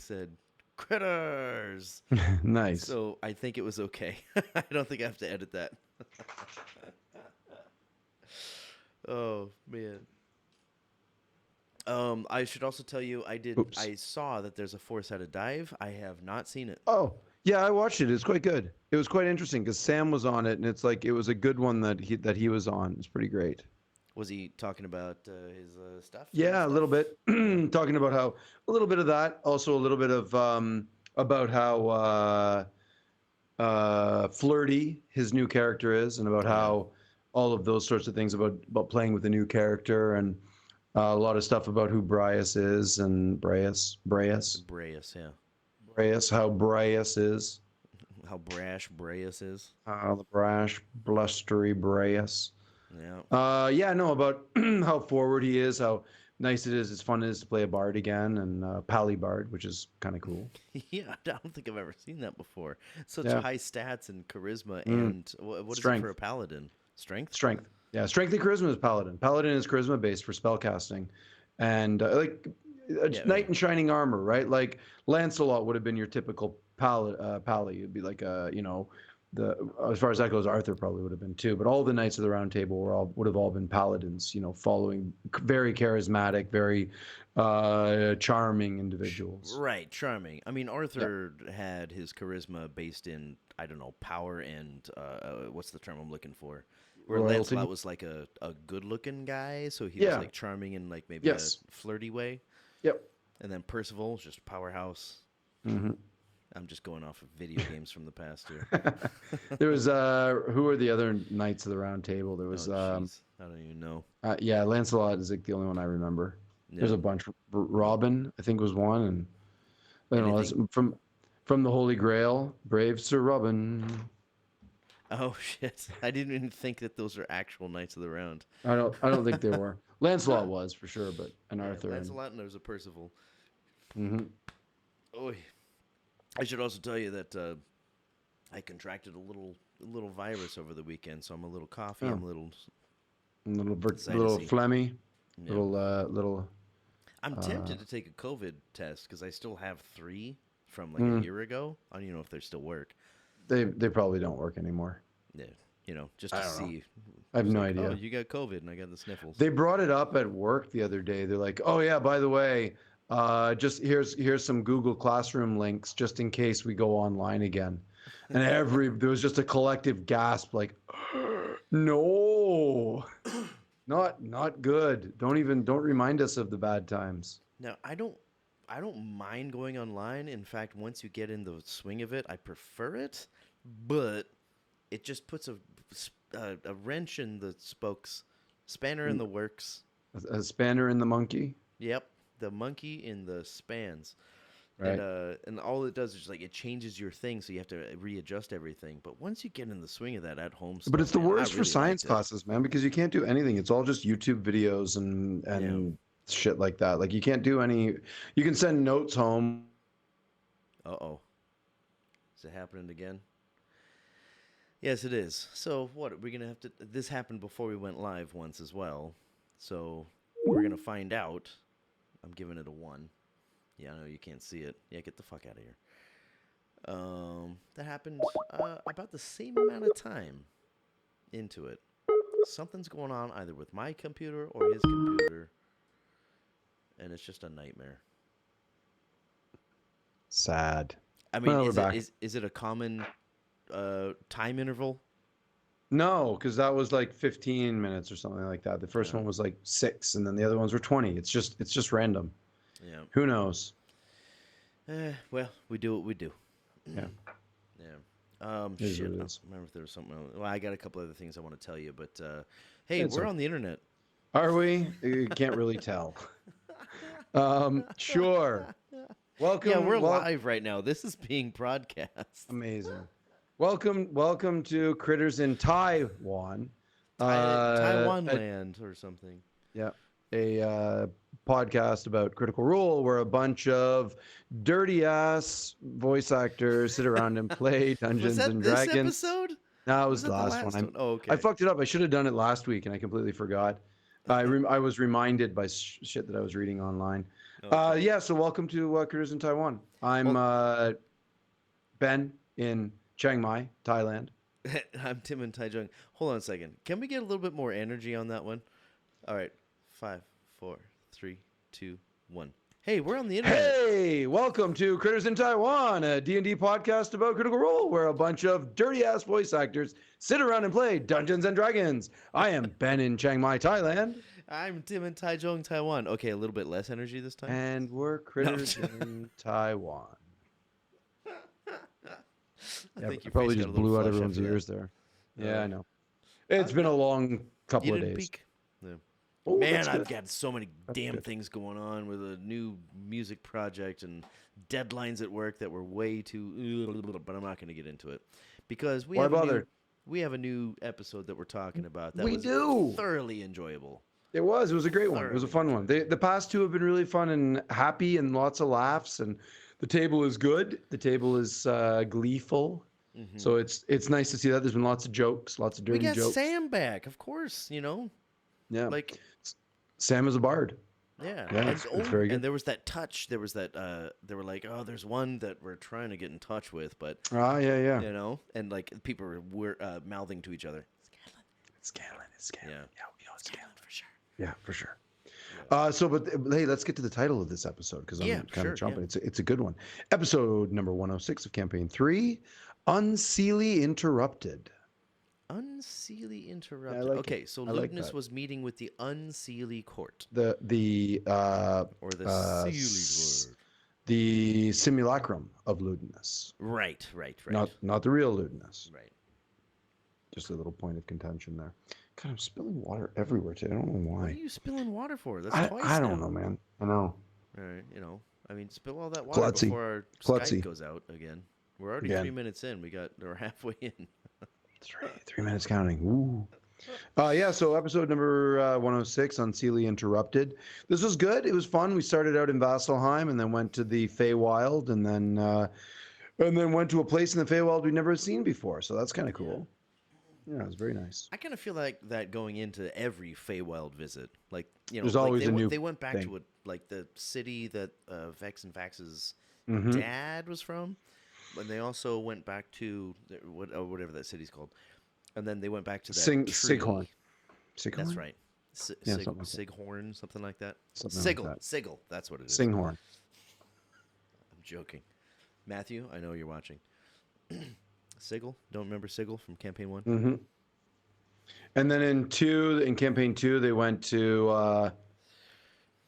said critters. Nice. So I think it was okay. I don't think I have to edit that. Oh man. I should also tell you Oops. I saw that there's a four-sided dive. I have not seen it. Oh, yeah, I watched it. It's quite good. It was quite interesting because Sam was on it, and it's like it was a good one that he was on. It's pretty great. Was he talking about his stuff and Yeah, a stuff? little bit. Yeah. Talking about how a little bit of that, also a little bit of about how flirty his new character is, and about Oh yeah. how all of those sorts of things about playing with a new character, and a lot of stuff about who Bryce is and Breas, yeah. Bryce, how Bryce is, How brash Breas is. how the brash, blustery Bryce. Yeah. Yeah, no, about how forward he is, how nice it is, it's fun it is to play a bard again, and Pally Bard, which is kind of cool. Yeah, I don't think I've ever seen that before. Such Yeah. high stats and charisma, Mm. and what is it for a Strength. paladin? Strength? Strength. Yeah, strength and charisma is paladin. Paladin is charisma based for spell casting, and Yeah, knight in shining armor, right? Like Lancelot would have been your typical pally. It'd be like the as far as that goes, Arthur probably would have been too. But all the knights of the Round Table would have all been paladins. Following very charismatic, very charming individuals. right, charming. I mean, Yeah. Arthur had his charisma based in, I don't know, power and what's the term I'm looking for? Where Royalty. Lancelot was like a good-looking guy, so he was Yeah. like charming in like maybe a Yes. flirty way. Yep. And then Percival was just powerhouse. Hmm. I'm just going off of video games from the past here. There was who were the other knights of the Round Table? There Oh, was jeez. I don't even know. yeah, Lancelot is like the only one I remember. There's Yeah. a bunch. Robin, I think, was one, and I don't know. That's Anything? from the Holy Grail, brave Sir Robin. Oh shit! I didn't even think that those are actual Knights of the Round. I don't think they were. Lancelot was for sure, but and Yeah, Arthur and. Lancelot and there's a Percival. Hmm. Oh, I should also tell you that I contracted a little virus over the weekend, so I'm a little coffee. Oh, I'm a little little little sinusy. phlegmy, Yeah. little. I'm Uh, tempted to take a COVID test because I still have 3 from like a mm, year ago. I don't even know if they still work. they probably don't work anymore. Yeah, just I to don't know. see. I have It's no like, oh, idea. you got COVID, and I got the sniffles. They brought it up at work the other day. They're like, "Oh yeah, by the way, just here's some Google Classroom links just in case we go online again." And there was just a collective gasp, like, "No, not good. Don't remind us of the bad times." Now, I don't mind going online. In fact, once you get in the swing of it, I prefer it, but it just puts a wrench in the spokes, spanner in Mm, the works. a spanner in the monkey, Yep, the monkey in the spans. And right? and all it does is like it changes your thing, so you have to readjust everything. But once you get in the swing of that at home But stuff, it's the man, I worst for really science liked it. classes, man, because you can't do anything. It's all just YouTube videos and Yeah. shit like that. Like you can't do any. You can send notes home. Uh-oh. Is it happening again? Yes, it is. So what? We're gonna have to. This happened before we went live once as well, so we're gonna find out. I'm giving it a 1. Yeah, I know you can't see it. Yeah, get the fuck out of here. That happened about the same amount of time into it. Something's going on either with my computer or his computer, and it's just a nightmare. Sad. I mean, Well, we're is it back. is it a common time interval? No, because that was like 15 minutes or something like that. The first Yeah, one was like 6, and then the other ones were 20. It's just random. yeah. Who knows? Well, we do what we do. Yeah, Yeah. it is Shit. what I it don't is. remember if there was something else. Well, I got a couple other things I want to tell you, but hey, It's we're okay. on the internet. Are we? You can't really tell. Sure. Yeah, Welcome. we're Well, live right now. This is being broadcast. amazing. Welcome to Critters in Taiwan. Taiwan A, land or something. yeah, a podcast about Critical Role where a bunch of dirty ass voice actors sit around and play Was Dungeons that and this Dragons. episode? No, it Was was the that the last one. last one? Oh, I okay. fucked it up. I should have done it last week and I completely forgot. I was reminded by shit that I was reading online. Okay. Yeah, so welcome to Critters in Taiwan. I'm Well, Ben in Chiang Mai, Thailand. I'm Tim and Taichung. Hold on a second. Can we get a little bit more energy on that one? All right. 5, 4, 3, 2, 1. Hey, we're on the internet. Hey, welcome to Critters in Taiwan, a D&D podcast about Critical Role, where a bunch of dirty-ass voice actors sit around and play Dungeons and Dragons. I am Ben in Chiang Mai, Thailand. I'm Tim and Taichung, Taiwan. Okay, a little bit less energy this time. And we're Critters in Taiwan. I think I your probably face just got a little blew out flush everyone's after that. ears there. Yeah, I know. I've It's been a long couple You of didn't days. peek? Yeah. Oh, Man, that's I've good. got so many That's damn good. things going on with a new music project and deadlines at work that were way too. But I'm not going to get into it because Why bother? we have a new episode that we're talking about that We was do. thoroughly enjoyable. It was. It was a great one. It was a Thoroughly fun one. enjoyable. The past two have been really fun and happy and lots of laughs. And the table is good. The table is gleeful. Mhm. So it's nice to see that. There's been lots of jokes, lots of We dirty got jokes. Sam back, of course. Yeah. Like Sam is a bard. yeah, Yeah, it's very good. and there was that touch. There was that. They were like, oh, there's one that we're trying to get in touch with, but Yeah. and like people were mouthing to each other. It's Scanlan. Yeah. we know it's Scanlan. For sure. Yeah, for sure. But hey, let's get to the title of this episode because I'm Yeah, kind sure, of jumping. yeah. It's a good one. Episode number 106 of Campaign 3, Unseelie Interrupted. Unseelie interrupted. like Okay, it. so I like Ludinus that. was meeting with the Unseelie court The or the uh, Seelie court. the simulacrum of Ludinus, Right. not the real Ludinus. Right. Just a little point of contention there. God, I'm spilling water everywhere today. I don't know What are why. you spilling water for? That's I, twice I don't now. know, man. I know. All right, I mean, spill all that water Klutzy. before our Klutzy. Skype goes out again. We're already Again. 3 minutes in. We're halfway in. Three minutes counting. Ooh. Yeah, so episode number 106, Unseelie Interrupted. This was good. It was fun. We started out in Vasselheim and then went to the Feywild and then went to a place in the Feywild we'd never seen before. So that's kind of cool. Yeah, it was very nice. I kind of feel like that going into every Feywild visit. Like, There's like always a new they went back thing. to like the city that Vex and Fax's Mhm. dad was from. And they also went back to whatever that city's called. And then they went back to that tree. Sighorn. Sighorn? That's right. Yeah, something like that. Sighorn, something like that. Something like Sigil. that. Sigil. That's what it is. Singhorn. I'm joking. Matthew, I know you're watching. Sigil? Don't remember Sigil from Campaign 1? Mm-hmm. And then in Campaign 2, they went to...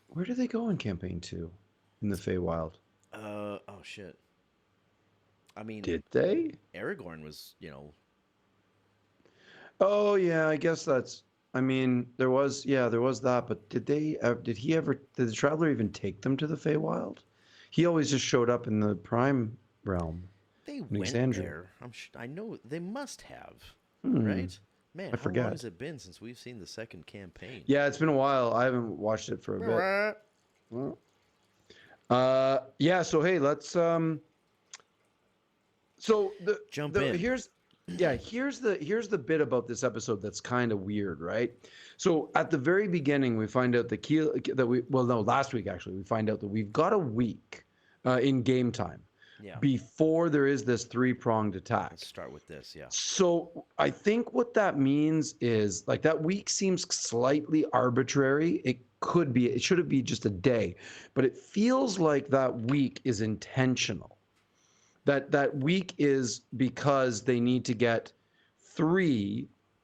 where did they go in Campaign 2? In the Feywild? Oh, shit. I mean, Did they? Aragorn was, Oh yeah, I guess that's. I mean, there was that, but did the Traveler even take them to the Feywild? He always just showed up in the Prime realm. they in went Exandria. there. I know they must have, Hmm. right? Man, how long forget. has it been since we've seen the second campaign? Yeah, it's been a while. I haven't watched it for a bit. Well, yeah. So hey, let's So Jump in. here's the bit about this episode that's kind of weird, right? So at the very beginning, we find out last week actually, we find out that we've got a week in game time Yeah. before there is this three-pronged attack. Let's start with this. Yeah. So I think what that means is like that week seems slightly arbitrary. It should be just a day, but it feels like that week is intentional. That week is because they need to get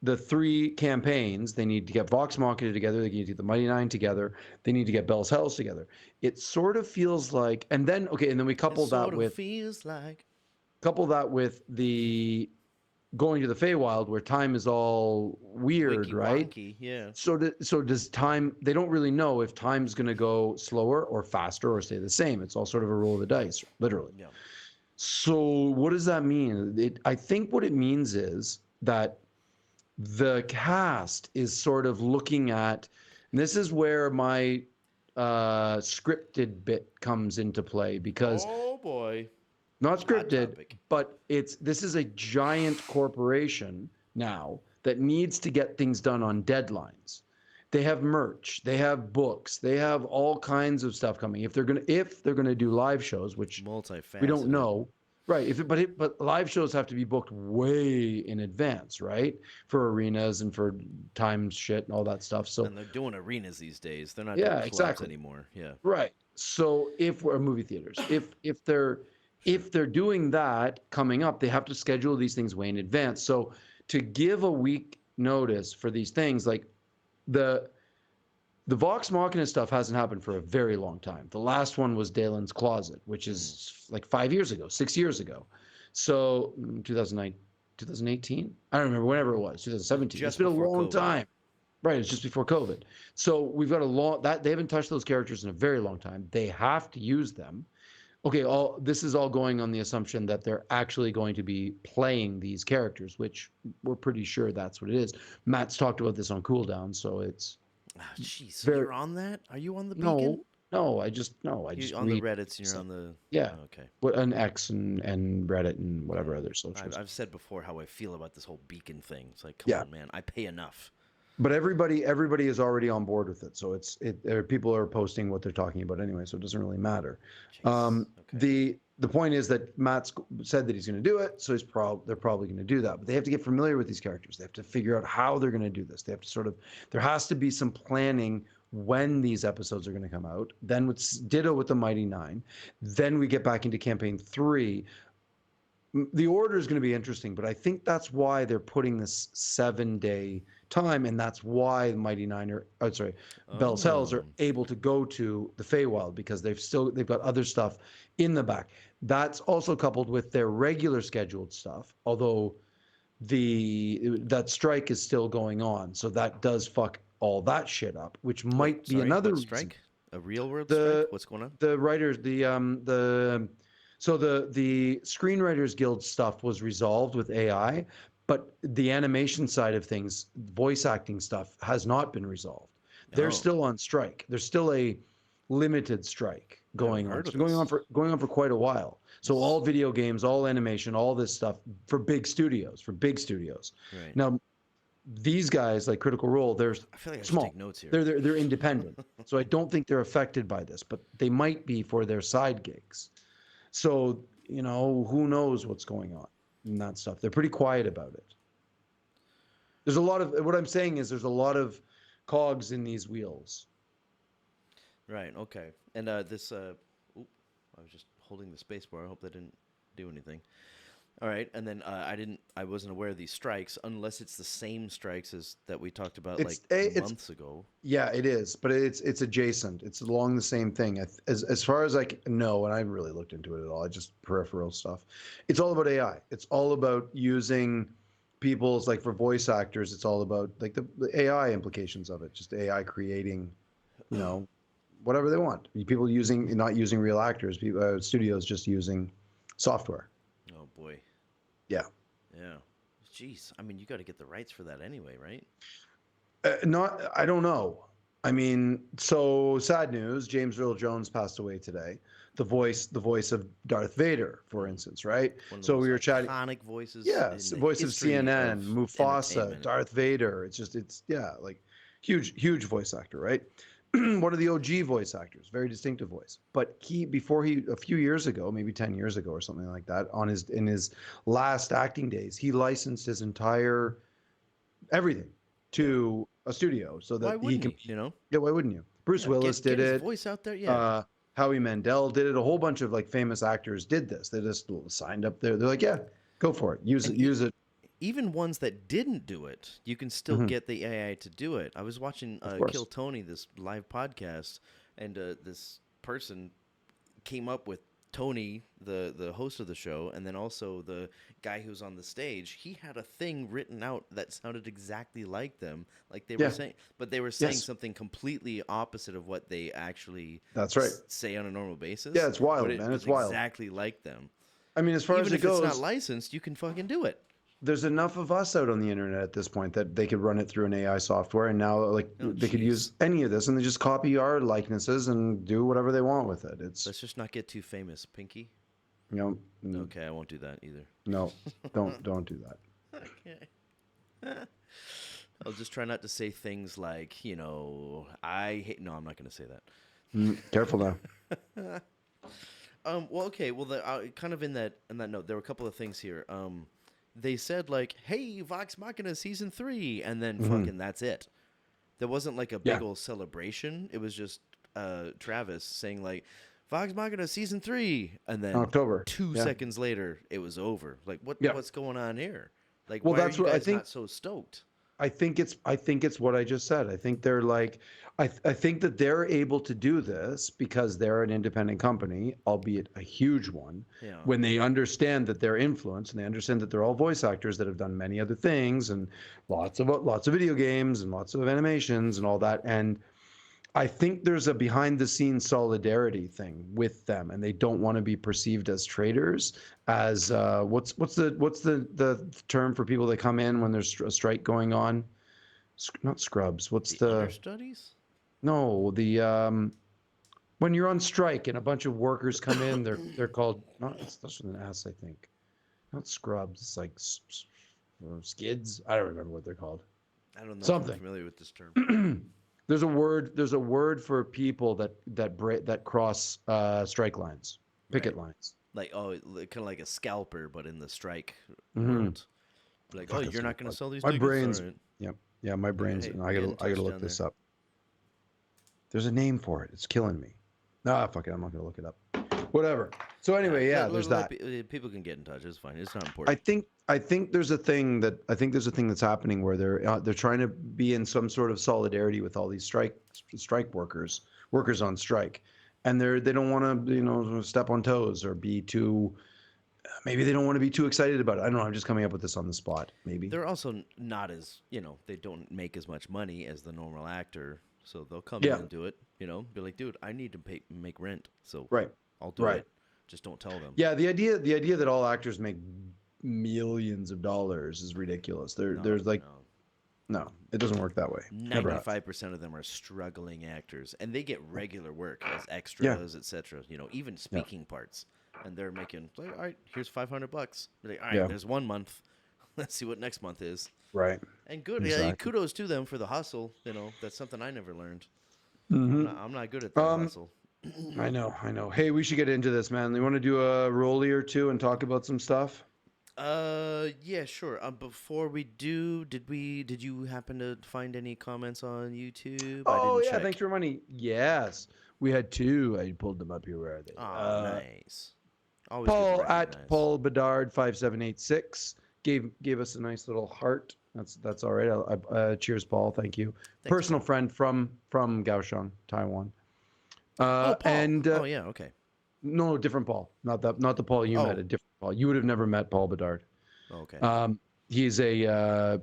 the three campaigns. They need to get Vox Machina together. They need to get the Mighty Nine together. They need to get Bell's Hells together. It sort of feels like, and then we couple that with the going to the Feywild where time is all weird, Winky right? wonky, yeah. So does time? They don't really know if time's going to go slower or faster or stay the same. It's all sort of a roll of the dice, literally. Yeah. So what does that mean? I think what it means is that the cast is sort of looking at, and this is where my scripted bit comes into play because Oh boy. not Hot scripted, topic. but this is a giant corporation now that needs to get things done on deadlines. They have merch, they have books, they have all kinds of stuff coming. If they're gonna do live shows, It's which we don't multifaceted. know, right? But live shows have to be booked way in advance, right? For arenas and for time shit and all that stuff. So And they're doing arenas these days. They're not doing yeah, clubs exactly. anymore. Yeah. Right. So if we're movie theaters, Sure. if they're doing that coming up, they have to schedule these things way in advance. So to give a week notice for these things, like the the Vox Machina stuff hasn't happened for a very long time. The last one was Dalen's Closet, which Hmm. is like 5 years ago, 6 years ago. So 2009, 2018? I don't remember, whenever it was, It was 2017. It's just been a before long COVID. time. Right, it's just before COVID. So we've got a long that they haven't touched those characters in a very long time. They have to use them. Okay, all this is all going on the assumption that they're actually going to be playing these characters, which we're pretty sure that's what it is. Matt's talked about this on cooldown, so it's Ah, jeez. So very you're on that? Are you on the Beacon? no, no. I You just on the read Reddits and you're stuff. on the. Yeah, Okay. what an X and Reddit and Yeah. whatever other I've, socials. I've said before how I feel about this whole Beacon thing. It's like, come Yeah, on, man. I pay enough. but everybody is already on board with it, so people are posting what they're talking about anyway, so it doesn't really matter. Jeez. Okay. The point is that Matt's said that he's going to do it, so they're probably going to do that. But they have to get familiar with these characters. They have to figure out how they're going to do this. They have to there has to be some planning when these episodes are going to come out. Then with ditto with the Mighty Nine, then we get back into campaign 3. The order is going to be interesting, but I think that's why they're putting this 7-day time, and that's why Mighty Nine Bell's Hells Oh. are able to go to the Feywild, because they've got other stuff in the back. That's also coupled with their regular scheduled stuff, although that strike is still going on, so that does fuck all that shit up, which Wait, might be sorry. another What reason. strike? A real world strike? The What's going on? the writers the Screenwriters Guild stuff was resolved with AI, but the animation side of things, voice acting stuff, has not been resolved. They're Oh, still on strike. There's still a limited strike I haven't going on. heard It's of been going on this. for quite a while. So This all video games, all animation, all this stuff for big studios. right. Now, these guys like Critical Role, they're I feel like I should take small. notes here. They're independent. So I don't think they're affected by this, but they might be for their side gigs. So, who knows what's going on and that stuff. They're pretty quiet about it. There's a lot of what I'm saying is there's a lot of cogs in these wheels. Right. Okay. And this. Oop, I was just holding the space bar. I hope that didn't do anything. All right. And then I wasn't aware of these strikes unless it's the same strikes as that we talked about like It's months ago. yeah, it is, but it's adjacent. It's along the same thing. As far as I know, and I haven't really looked into it at all. I just peripheral stuff. It's all about AI. It's all about using people's, like, for voice actors. It's all about like the AI implications of it. Just AI creating, you know, whatever they want. People not using real actors. Studios just using software. Oh boy. Yeah. Yeah. Jeez. I mean, you got to get the rights for that anyway, right? Not, I don't know. I mean, so sad news. James Earl Jones passed away today. The voice of Darth Vader, for instance, right? One of the So most we were chatting. iconic voices Yeah, in the voice of history of CNN, Mufasa, entertainment. Darth Vader. Yeah, like huge voice actor, right? One of the OG voice actors, very distinctive voice. But a few years ago, maybe 10 years ago or something like that, in his last acting days, he licensed his entire everything Yeah. to a studio so Why that he wouldn't can he? You know? yeah, why wouldn't you? Bruce Yeah. Willis Get did his it. voice out there. Yeah. uh Howie Mandel did it. A whole bunch of like famous actors did this. They just signed up there. They're like, yeah, go for it, use And it, use it. even ones that didn't do it, you can still Hmm. get the AI to do it. I was watching Of Kill course. Tony, this live podcast, and this person came up with Tony, the host of the show, and then also the guy who's on the stage. He had a thing written out that sounded exactly like them, like they were Yeah. saying, but they were saying Yes, something completely opposite of what they actually that's right. say on a normal basis. Yeah, it's But wild, it man. was It's wild. exactly like them. I mean, as far as Even it if it's not goes, licensed, you can fucking do it. there's enough of us out on the internet at this point that they could run it through an AI software, and now like Oh, they could jeez. use any of this, and they just copy our likenesses and do whatever they want with it. Let's just not get too famous, Pinky. You know, Okay, I won't do that either. no, don't do that. Okay. I'll just try not to say things like, I hate. No, I'm not going to say that. Careful now. Well, okay. Well, kind of in that note, there were a couple of things here. They said like, "Hey, Vox Machina season 3," and then Hmm. fucking that's it. There wasn't like a Yeah, big old celebration. It was just Travis saying like, "Vox Machina season 3," and then October. two Yeah, seconds later it was over. Like, yeah. what's going on here? Like, Well, why are that's you what I guys think. not so stoked? I think it's what I just said. I think they're like, I think that they're able to do this because they're an independent company, albeit a huge one. Yeah. When they understand that they're influenced and they understand that they're all voice actors that have done many other things and lots of video games and lots of animations and all that. And I think there's a behind the scenes solidarity thing with them, and they don't want to be perceived as traitors. As what's the term for people that come in when there's a strike going on? Not scrubs. What's The the understudies? no the when you're on strike and a bunch of workers come in, they're called not it's that's with an S, I think. Not scrubs. It's like skids. I don't remember what they're called. I don't know if I'm Something. familiar with this term. There's a word for people that cross strike lines, picket Right. lines. Like, oh, kind of like a scalper, but in the strike Hmm. world. Like, oh, Fuck, you're that's not gonna sell these my tickets, all brain's. right? Yep. Yeah, my All right, brain's. hey, I get gotta in I gotta touch look down this there. up. There's a name for it. It's killing me. Ah, fuck it. I'm not gonna look it up. Whatever. So Nah, anyway, yeah, there's that. people can get in touch. It's fine. It's not I important. think I think there's a thing that I think there's a thing that's happening where they're trying to be in some sort of solidarity with all these strike workers on strike, and they don't want to step on toes or be too. Maybe they don't want to be too excited about it. I don't know. I'm just coming up with this on the spot. Maybe. They're also not as they don't make as much money as the normal actor, so they'll come in Yeah. and do it. Be like, dude, I need to make rent, so Right. I'll do Right. it. Just don't tell them. Yeah. The idea that all actors make millions of dollars is ridiculous. No, There's like no. no, it doesn't work that way. Never has. 95% of them are struggling actors, and they get regular work as Yeah. extras, etc. Even Yeah. speaking parts, and they're making like, all right, here's $500. Like, all right, Yeah. there's 1 month. Let's see what next month is. Right. And good, yeah, Exactly. kudos to them for the hustle. That's something I never learned. Hmm. I'm not good at that hustle. I know. I know. Hey, we should get into this, man. You want to do a rollie or two and talk about some stuff? Yeah, sure. Before we do, did you happen to find any comments on YouTube? I Oh didn't yeah, check. thanks for money. Yes, we had two. I pulled them up here. Where are they? Oh, nice. Always good to Paul at recognize. Paul Bedard 5786 gave us a nice little heart. That's all right. Cheers, Paul. Thank you. Thanks, Personal Paul. friend from Kaohsiung, Taiwan. Oh, Paul. And Oh, yeah. Okay. no, different Paul. Not the Paul you met. A Oh. different Paul. You would have never met Paul Bedard. Oh, okay. He's a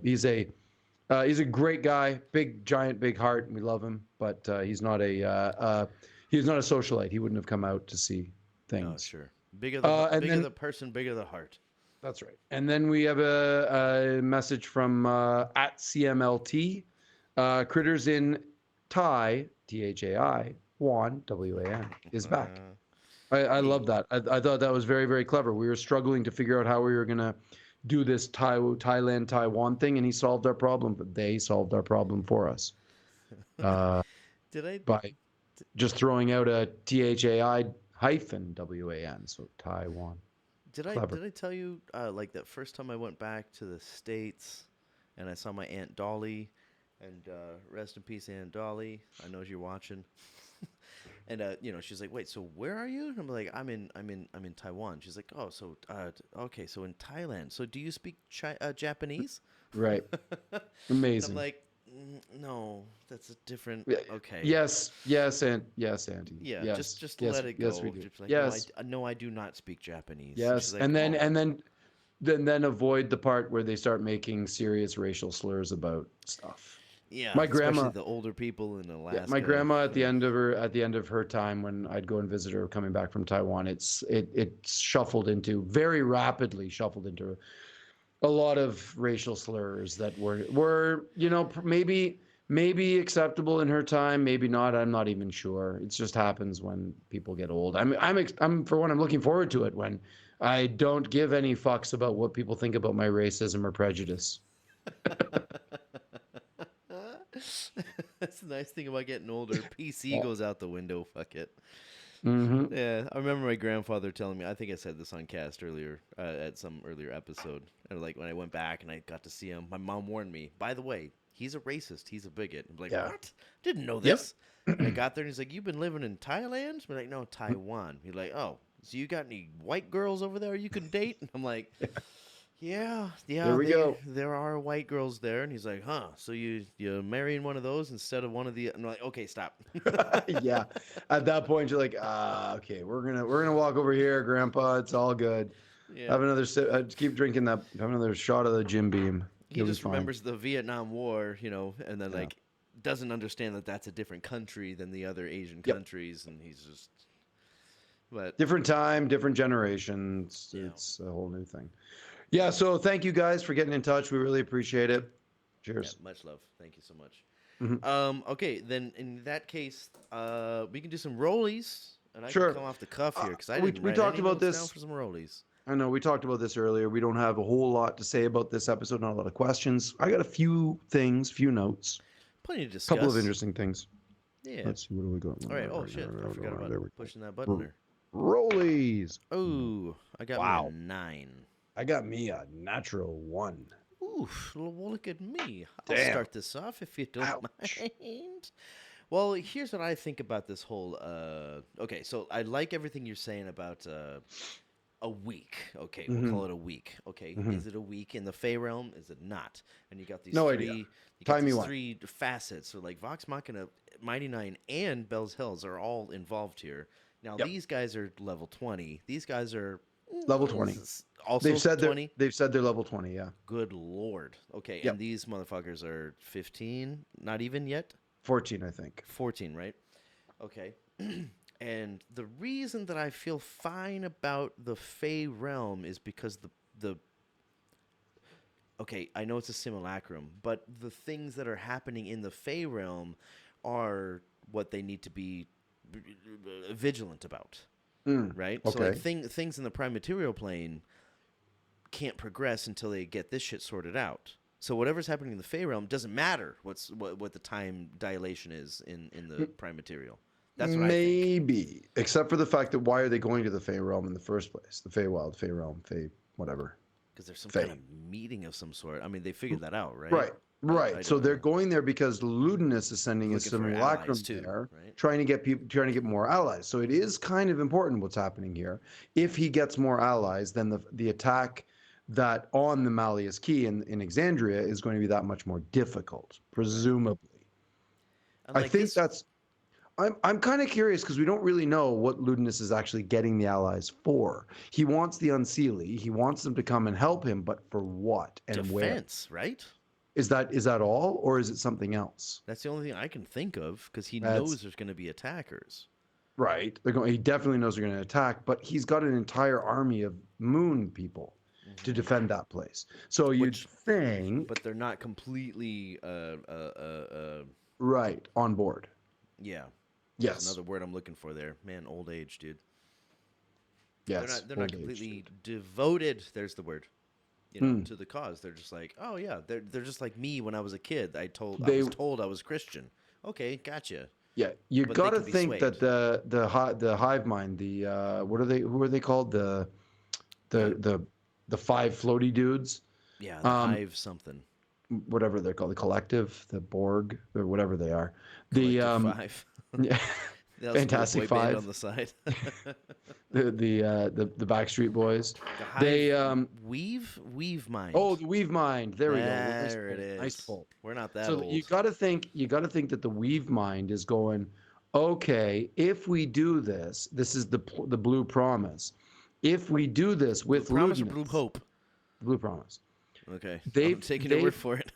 great guy. Big giant, big heart. And we love him, but he's not a socialite. He wouldn't have come out to see Oh, things. sure. Bigger And bigger then the person, bigger the heart. that's right. And then we have a message from at CMLT. Critters in Thai, Thai, Wan, WAN, is back. I love Hey. that. I thought that was very, very clever. We were struggling to figure out how we were going to do this Thailand, Taiwan thing, and he solved our problem, but they solved our problem for us uh, Did I by just throwing out a THAI hyphen WAN, so Taiwan. did I Clever. did I tell you like that first time I went back to the States and I saw my Aunt Dolly and rest in peace Aunt Dolly. I know you're watching. And she's like, "Wait, so where are you?" And I'm like, "I'm in Taiwan." She's like, "Oh, so okay, so in Thailand. So do you speak Japanese?" Right. And I'm Amazing. like, "No, that's a different." Yeah, Okay, yes, and yes, Andy. yeah, Yes, just yes, let it yes, go. we do. Just like, Yes, no, I do not speak Japanese. And she's yes, like, and then "Oh, avoid the part where they start making serious racial slurs about stuff. yeah," My especially grandma, the older people in yeah, my Alaska. grandma at the end of her time when I'd go and visit her coming back from Taiwan, it very rapidly shuffled into a lot of racial slurs that were maybe acceptable in her time, maybe not. I'm not even sure. It just happens when people get old. I'm for one. I'm looking forward to it when I don't give any fucks about what people think about my racism or prejudice. That's the nice thing about getting older. PC Oh. goes out the window. Fuck it. Mm-hmm. Yeah, I remember my grandfather telling me. I think I said this on cast earlier at some earlier episode. And like when I went back and I got to see him, my mom warned me. By the way, he's a racist. He's a bigot. I'm like, Yeah. what? Didn't know Yep. this. And I got there and he's like, you've been living in Thailand? I'm like, no, Taiwan. He's like, oh, so you got any white girls over there you can date? And I'm like, yeah, There we go. there are white girls there. And he's like, huh? So you're marrying one of those instead of one of the? I'm like, okay, stop. Yeah. At that point, you're like, okay, we're gonna walk over here, Grandpa. It's all good. Yeah. Have another sip. Keep drinking that. Have another shot of the Jim Beam. He You'll be just fine. remembers the Vietnam War, and then Yeah. like doesn't understand that that's a different country than the other Asian Yep. countries, and he's just. But Different time, different generation. Yeah. It's a whole new thing. Yeah. So thank you guys for getting in touch. We really appreciate it. yeah, Cheers. much love. Thank you so much. Mhm. Okay, then in that case, we can do some rollies, and I Sure. can come off the cuff here because I we didn't we write talked any about notes down this. for some rollies. I know we talked about this earlier. We don't have a whole lot to say about this episode. Not a lot of questions. I got a few things, few notes, Plenty to a discuss. couple of interesting things. Yeah. Let's see, what do we got? All right. Oh shit! I forgot There we about go. pushing that button there. Rollies. Oh, I got Wow. me a 9. I got me a natural 1. Oof, well, look at me. I'll Damn. start this off if you don't Ouch. mind. Well, here's what I think about this whole. Okay, so I like everything you're saying about a week. Okay, we'll Mhm. call it a week. Okay, Mhm. is it a week in the Fey realm? Is it not? And you got these No three. idea. You got Time me these one. 3 facets. So like Vox Machina, Mighty Nine, and Bell's Hills are all involved here. Now Yep. these guys are level 20. These guys are Level 20. Also They've said 20. they're level 20. Yeah. Good lord. Okay, Yep. and these motherfuckers are 15, not even yet? 14, I think. 14, right? Okay. And the reason that I feel fine about the Fey realm is because the okay, I know it's a simulacrum, but the things that are happening in the Fey realm are what they need to be vigilant about, right? So like Okay. things in the prime material plane can't progress until they get this shit sorted out. So whatever's happening in the Fey realm doesn't matter what the time dilation is in the prime material. That's what I think. Maybe, except for the fact that why are they going to the Fey realm in the first place? The Feywild, Fey realm, Fey whatever. Because there's some Fey. kind of meeting of some sort. I mean, they figured that out, right? Right. Right. I So don't they're know. going there because Ludinus is sending a Looking for simulacrum allies too, there, right? trying to get people, trying to get more allies. So it is kind of important what's happening here. If he gets more allies, then the attack that on the Malleus Key in Exandria is going to be that much more difficult, presumably. And I like think this, that's. I'm kind of curious because we don't really know what Ludinus is actually getting the allies for. He wants the Unseelie. He wants them to come and help him, but for what and where? defense, right? Is that all, or is it something else? That's the only thing I can think of because he That's- knows there's going to be attackers. Right. They're going. He definitely knows they're going to attack, but he's got an entire army of moon people to defend that place. So you'd Which- think, But they're not completely, right, on board. yeah. There's Yes. another word I'm looking for there. Man, old age, dude. Yes. They're not old age, completely dude. devoted. There's the word. To the cause. They're just like, oh yeah, they're just like me when I was a kid. I was told I was Christian. Okay, gotcha. Yeah, you But got they to can be think that swayed. the hive mind, what are they? Who are they called? The 5 floaty dudes, Yeah, the Um, hive something. whatever they're called, the collective, the Borg, or whatever they are. Collective Five. Yeah, That was a Fantastic boy band Five. on the side. the Backstreet Boys. The hive, They weave mind. oh, the Weave Mind. There we go. Nice There it pull, is. Nice pull. We're not that So old. you got to think that the Weave Mind is going, okay, if we do this, this is the Blue Promise. If we do this with Blue Promise or Ludinus- Blue Hope? Blue Promise. Okay, They've- I'm taking your word for it.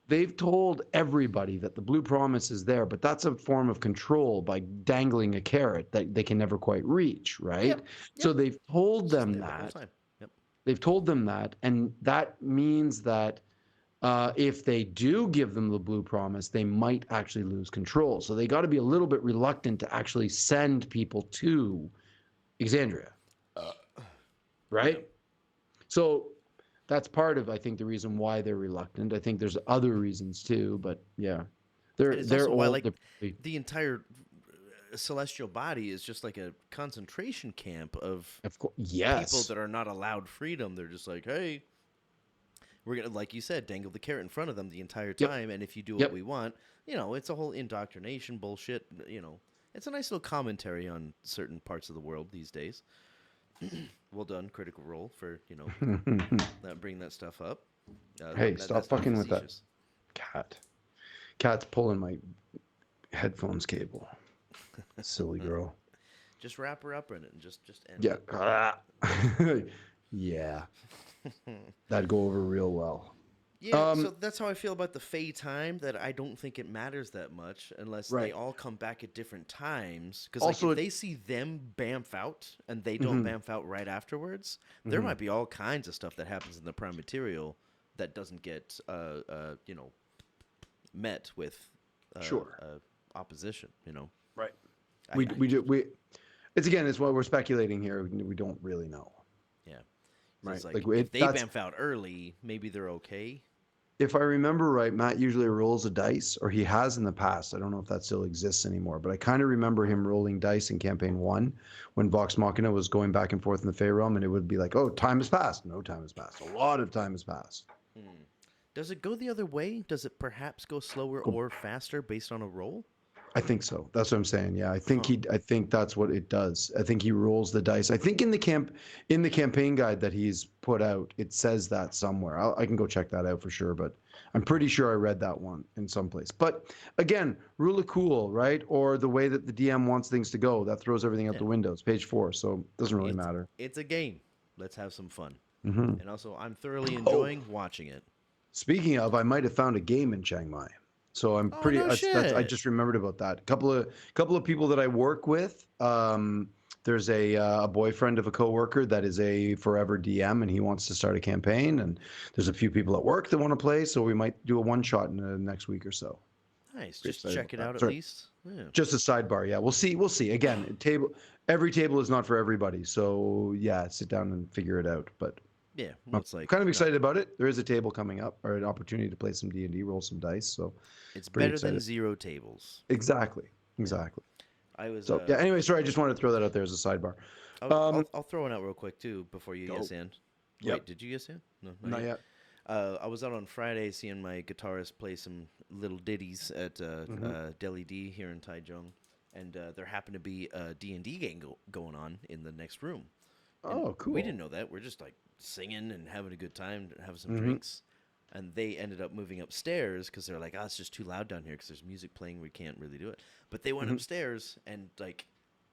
They've told everybody that the Blue Promise is there, but that's a form of control by dangling a carrot that they can never quite reach, right? Yep, So they've told them Stay the whole that. time. Yep. They've told them that, and that means that if they do give them the Blue Promise, they might actually lose control. So they got to be a little bit reluctant to actually send people to Exandria, right? So that's part of, I think, the reason why they're reluctant. I think there's other reasons too, but yeah. And it's They're also why old. like the entire celestial body is just like a concentration camp of Of course, people yes, that are not allowed freedom. They're just like, hey, we're gonna, like you said, dangle the carrot in front of them the entire yep, time, and if you do what yep. we want, it's a whole indoctrination bullshit. It's a nice little commentary on certain parts of the world these days. Well done, Critical Role, for bringing that stuff up. Hey, That's stop not fucking with that facetious. cat. Cat's pulling my headphones cable. Silly girl. Just wrap her up in it and just end Yeah. Yeah. it. That'd go over real well. Yeah, so that's how I feel about the Fae time. That I don't think it matters that much unless they Right. all come back at different times. Because Also, if they see them bamf out and they don't bamf out right afterwards, there might be all kinds of stuff that happens in the prime material that doesn't get met with sure. opposition. Right. I, We I we do we. It's what we're speculating here. We don't really know. yeah. So Right. it's like Like if they that's bamf out early, maybe they're okay. if I remember right, Matt usually rolls a dice, or he has in the past. I don't know if that still exists anymore, but I kind of remember him rolling dice in campaign 1 when Vox Machina was going back and forth in the Fey realm, and it would be like, "Oh, time has passed." No time has passed. A lot of time has passed. Hmm. Does it go the other way? Does it perhaps go slower or faster based on a roll? I think so. That's what I'm saying. Yeah, Huh. I think that's what it does. I think he rolls the dice. I think in the campaign guide that he's put out, it says that somewhere. I can go check that out for sure, but I'm pretty sure I read that one in some place. But again, rule of cool, right? Or the way that the DM wants things to go, that throws everything out Yeah. the window. It's page 4, so it doesn't really It's matter. it's a game. Let's have some fun. Hmm. And also, I'm thoroughly Oh, enjoying watching it. speaking of, I might have found a game in Chiang Mai. So I'm Oh pretty. no That's I shit! just remembered about that. Couple of people that I work with. There's a boyfriend of a coworker that is a forever DM, and he wants to start a campaign. And there's a few people at work that want to play, so we might do a one shot in the next week or so. Nice. Pretty Just excited check about it that. out at Sorry, least. Yeah. just a sidebar. Yeah, we'll see. We'll see. Again, every table is not for everybody. So yeah, sit down and figure it out. But Yeah. Well, I'm it's like kind of no. excited about it. There is a table coming up, or an opportunity to play some D&D, roll some dice. So It's pretty better than excited. zero tables. Exactly. Yeah. Exactly. I was So yeah. Anyway, sorry. I just wanted to throw that out there as a sidebar. I'll throw it out real quick too before you Go. yes and. Yep. Wait, did you yes and? No, Not yet. I was out on Friday seeing my guitarist play some little ditties at Deli D here in Taichung, and there happened to be a D&D game going on in the next room. And Oh, cool. we didn't know that. We're just like singing and having a good time, having some Mm-hmm. drinks. And they ended up moving upstairs because they're like, oh, it's just too loud down here because there's music playing. We can't really do it. But they went Mm-hmm. upstairs and like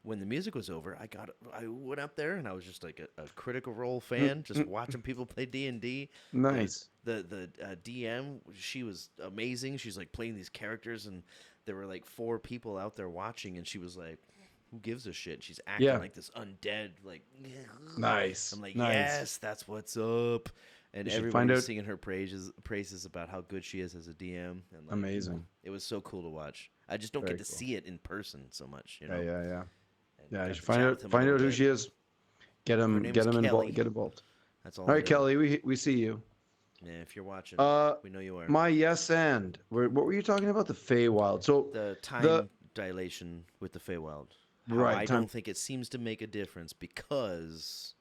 when the music was over, I went up there and I was just like a Critical Role fan, just watching people play D&D. Nice. The DM, she was amazing. She's like playing these characters, and there were like 4 people out there watching, and she was like, "Who gives a shit?" She's acting Yeah. like this undead, like. Nice. I'm like, Nice. yes, that's what's up. And You should everybody find was out. singing her praises about how good she is as a DM. And like, Amazing. it was so cool to watch. I just don't Very get to cool. see it in person so much, Yeah. Yeah. Yeah. And Yeah. You got should to chat with him a find little out who bit. she is. Get Her him. name Get is him Kelly. involved. Get involved. That's all. All I right, know. Kelly. We see you. Yeah, if you're watching, we know you are. My yes and what were you talking about? The Feywild. So The time the dilation with the Feywild. How right I time. don't think it seems to make a difference because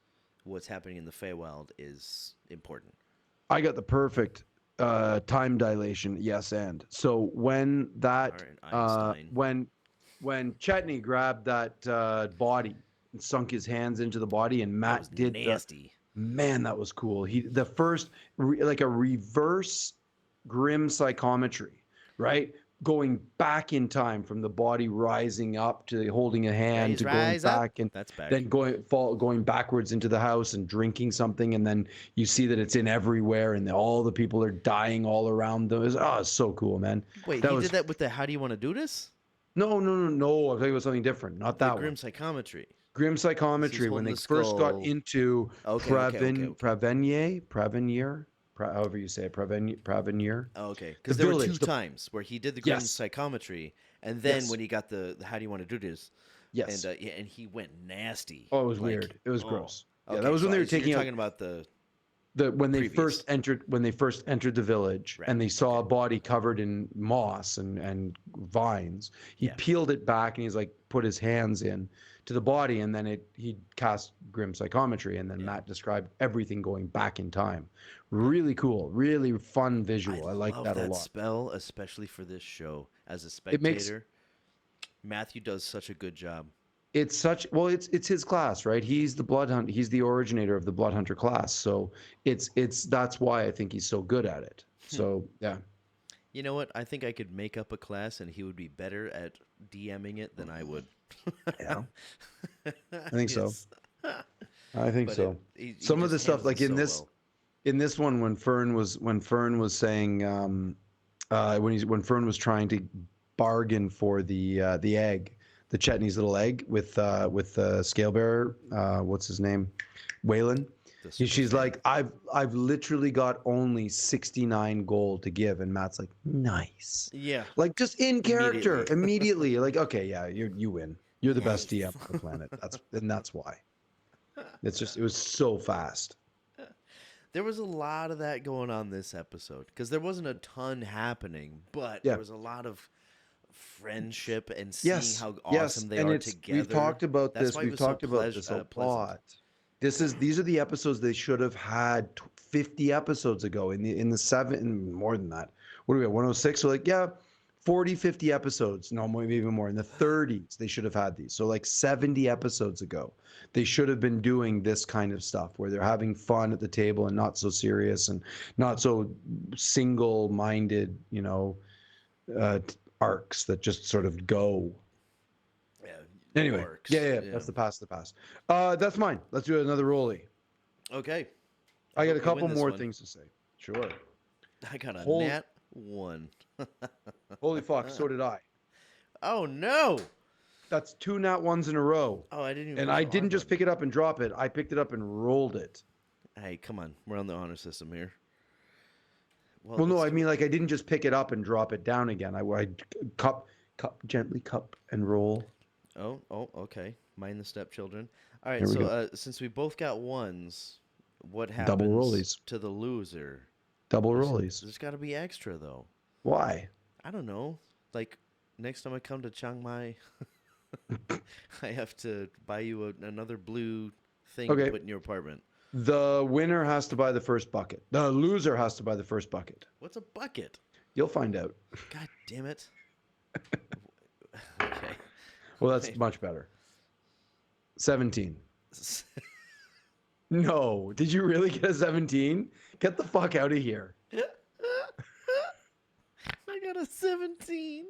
what's happening in the Feywild is important. I got the perfect time dilation. Yes and so when that All right, Einstein. when Chetney grabbed that body and sunk his hands into the body, and That was Matt did the nasty. man, that was cool. The first like a reverse grim psychometry, right? Going back in time from the body rising up to holding a hand Guys, to going rise up. back and That's back. then going backwards into the house and drinking something, and then you see that it's in everywhere and all the people are dying all around them. It's so cool, man. Wait, That he was did that with the "How do you want to do this"? no. I'm talking about something different. Not The that grim one. psychometry. Grim He's psychometry when holding they the first got skull. into Okay. Pravenier, however you say it, Pravenier. Oh, okay, The because there were 2 village. times where he did the grim Yes. psychometry, and then Yes. when he got the "How do you want to do this," Yes. and and he went nasty. Oh, it was Like, weird. It was oh. gross. Yeah, Okay, that was when they were so you're taking out. talking about the when they Previous. first entered the village Right. and they saw Okay. a body covered in moss and vines, he Yeah. peeled it back and he's like put his hands in to the body, and then he cast grim psychometry, and then Yeah. Matt described everything going back in time. Yeah. Really cool, really fun I visual. I like love that a that lot. spell, especially for this show. As a It makes spectator, Matthew does such a good job. it's such well it's his class, right? He's the blood hunt, he's the originator of the blood hunter class, so it's that's why I think he's so good at it. So yeah. You know what? I think I could make up a class and he would be better at DMing it than I would. Yeah, I think so. Yes. I think But so. he Some of just the stuff, handles it like so well. in this one, when Fern was saying, when Fern was trying to bargain for the egg, the Chetney's little egg with scale bearer, what's his name, Waylon. The super She's fan. like, I've literally got only 69 gold to give, and Matt's like, nice, Yeah, like just in character immediately. immediately, like, okay, yeah, you win. You're the best Yes. DM on the planet. That's why. It was so fast. There was a lot of that going on this episode because there wasn't a ton happening, but there Yeah. was a lot of friendship and seeing Yes. how Yes. awesome they And are it's together. That's why it we've was so talked about this a pleasant. lot. These are the episodes they should have had 50 episodes ago in the seven, more than that. What do we have? 106. So like, yeah, 40, 50 episodes. No, maybe even more. In the 30s, they should have had these. So like 70 episodes ago, they should have been doing this kind of stuff where they're having fun at the table and not so serious and not so single-minded, arcs that just sort of go. Yeah, Anyway, arcs. yeah, Yeah. that's the past, the past. That's mine. Let's do another rolly. Okay. I got hope a you win couple this more one. things to say. Sure. I got a Holy, nat one. holy fuck, so did I. Oh no! That's two nat ones in a row. Oh, I didn't even And push I the R didn't just button. pick it up and drop it. I picked it up and rolled it. Hey, come on. We're on the honor system here. Well, Well, no, let's I do mean, it. like, I didn't just pick it up and drop it down again. I gently cup and roll. Oh, okay. Mind the stepchildren. All right, Here we so go. since we both got ones, what Double happens rollies. to the loser? Double There's, rollies. there's got to be extra, though. Why? I don't know. Like, next time I come to Chiang Mai, I have to buy you another blue thing to Okay. put in your apartment. The winner has to buy the first bucket. The loser has to buy the first bucket. What's a bucket? You'll find out. God damn it. Okay. Well, that's Wait. much better. 17. No. Did you really get a 17? Get the fuck out of here. I got a 17.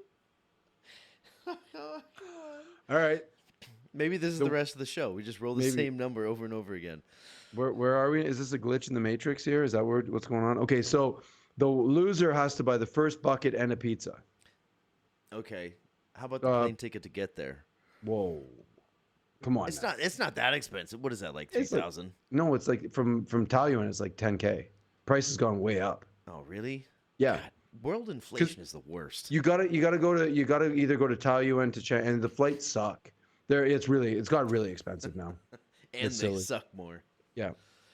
Oh, God. All right. Maybe this is So the rest of the show. We just roll the maybe same number over and over again. where are we? Is this a glitch in the matrix here? Is that what's going on? Okay, so the loser has to buy the first bucket and a pizza. Okay. How about the Uh, plane ticket to get there? Whoa. Come on. It's now. not that expensive. What is that, like It's like 3,000? no, it's like from Taiwan it's like 10K. Price has gone way up. Oh, really? Yeah. God, world inflation is the worst. You gotta either go to Taoyuan to China, and the flights suck. It's got really expensive now. And it's they silly. suck more. Yeah.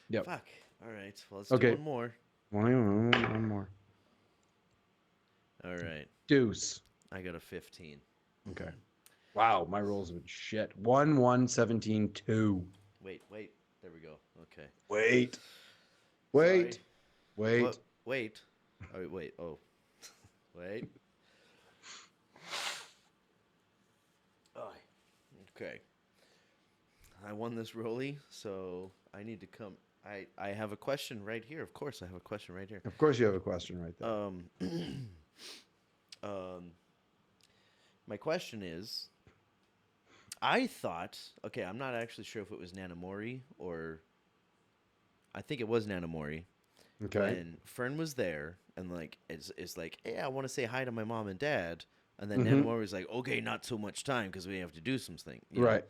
Yep. Fuck. All right. Well, let's Okay. do one more. One more. All right. Deuce. I got a 15. Okay. Wow, my rolls have been shit. 1, 1, 17, 2. Wait. There we go. Okay. Wait. Sorry. Wait. What? Wait. Oh, wait. Oh. Wait. Oh, okay. I won this rolly, so I need to come. I have a question right here. Of course, I have a question right here. Of course you have a question right there. My question is, I thought, okay, I'm not actually sure if it was Nanamori or I think it was Nanamori. Okay. When Fern was there and like it's like, hey, I want to say hi to my mom and dad, and then Mhm. Nanamori was like, okay, not so much time because we have to do something, you know? Right.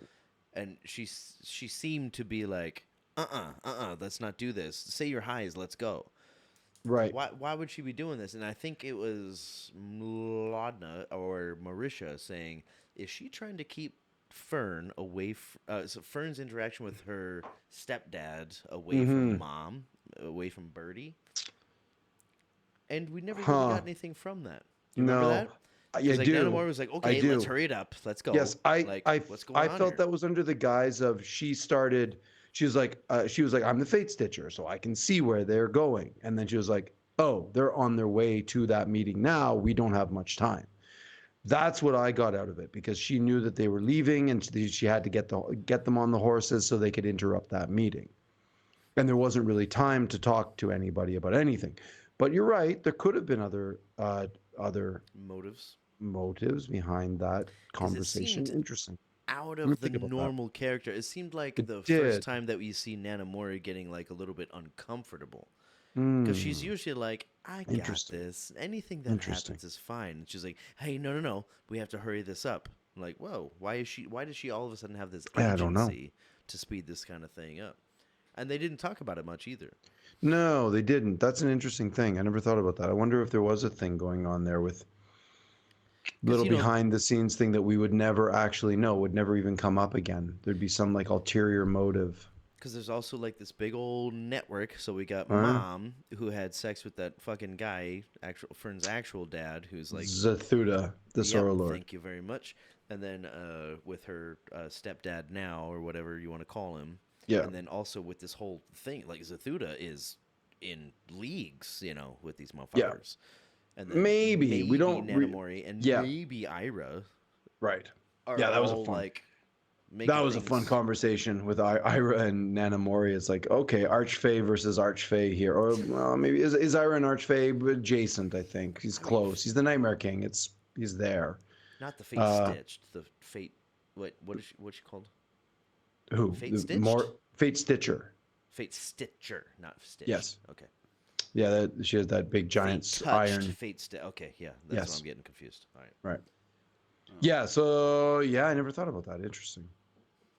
And she seemed to be like, let's not do this. Say your highs, let's go. Right. Why would she be doing this? And I think it was Mladna or Marisha saying, is she trying to keep Fern away so Fern's interaction with her stepdad away from mom, away from Birdie, and we never really Huh? got anything from that. You remember No, that? I Because like do. Nanamori was like, I "Okay, let's do. hurry it up, let's go." Yes, I, Like, I, what's going I on felt here? that was under the guise of she was like, I'm the fate stitcher, so I can see where they're going. And then she was like, oh, they're on their way to that meeting now. We don't have much time. That's what I got out of it because she knew that they were leaving and she had to get them on the horses so they could interrupt that meeting. And there wasn't really time to talk to anybody about anything. But you're right, there could have been other Motives, motives behind that because it conversation. seemed Interesting. out Let me of the think about that. normal character. It seemed like It the first did. time that we see Nanamori getting like a little bit uncomfortable. Because she's Hmm. usually like, I got Interesting. this. Anything that Interesting. happens is fine. And she's like, hey, no, no, no. We have to hurry this up. I'm like, whoa, why does she all of a sudden have this I don't know. agency to speed this kind of thing up? And they didn't talk about it much either. No, they didn't. That's an interesting thing. I never thought about that. I wonder if there was a thing going on there with Because, little behind the scenes thing that we would never actually know, would never even come up again. There'd be some like ulterior motive. because there's also like this big old network. So we got Uh, mom who had sex with that fucking guy, actual Fern's actual dad, who's like, Zathuda, the yep, Sorrow Lord. thank you very much. And then with her stepdad now, or whatever you want to call him. Yeah. And then also with this whole thing, like Zathuda is in leagues, with these Yeah. motherfuckers. And then Maybe. We maybe don't. Nanamori and Yeah. maybe Ira Right. are Yeah, that was a all fun. like That making was a fun things. conversation with Ira and Nanamori. It's like, okay, Archfey versus Archfey here, or well, maybe is Ira and Archfey adjacent? I think he's I mean, close. He's the Nightmare King. He's there. not the fate Uh, stitched, the fate. What's she called? who? Fate More stitched? Fate Stitcher. Fate stitcher, not stitched. Yes. Okay. Yeah, she has that big giant Fate touched. iron. Fate Okay, yeah, that's Yes. what I'm getting confused. All right. Right. Yeah. So yeah, I never thought about that. Interesting.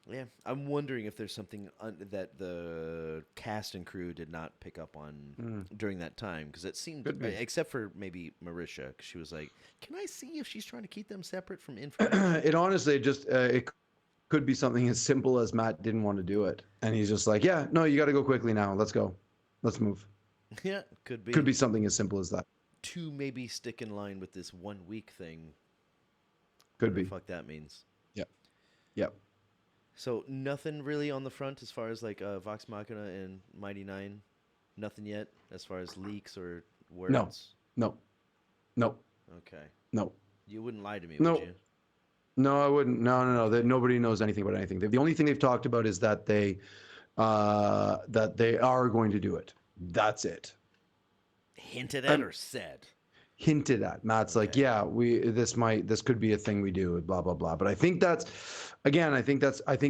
Yeah, I'm wondering if there's something that the cast and crew did not pick up on during that time, because it seemed, Could be. except for maybe Marisha, 'cause she was like, "Can I see if she's trying to keep them separate from information?" It honestly just it could be something as simple as Matt didn't want to do it, and he's just like, yeah, no, you got to go quickly now. Let's go. Let's move. Yeah, could be. Could be something as simple as that. To maybe stick in line with this 1 week thing. Could Whatever be. the fuck that means. Yep. Yep. So nothing really on the front as far as like Vox Machina and Mighty Nine. Nothing yet as far as leaks or words. No. No. No. Okay. No. You wouldn't lie to me, No. would you? No, I wouldn't. No, no, no. That nobody knows anything about anything. The only thing they've talked about is that they are going to do it. That's it. Hinted at or said? Hinted at. Matt's like, Okay. yeah, this could be a thing we do, blah blah blah. But I think that's, again, I think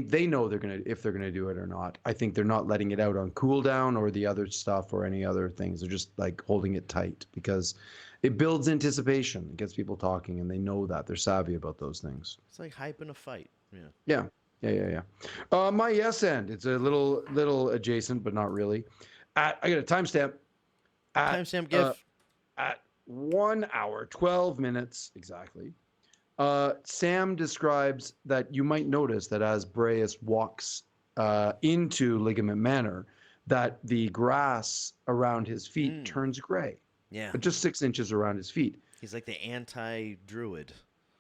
they know if they're gonna do it or not. I think they're not letting it out on cooldown or the other stuff or any other things. They're just like holding it tight because it builds anticipation. It gets people talking, and they know that they're savvy about those things. It's like hype in a fight. Yeah. Yeah. My yes end. It's a little adjacent, but not really. I got a timestamp. Timestamp GIF. At 1 hour 12 minutes exactly. Sam describes that you might notice that as Breas walks into Ligament Manor, that the grass around his feet turns gray. Yeah. But just 6 inches around his feet. He's like the anti-druid.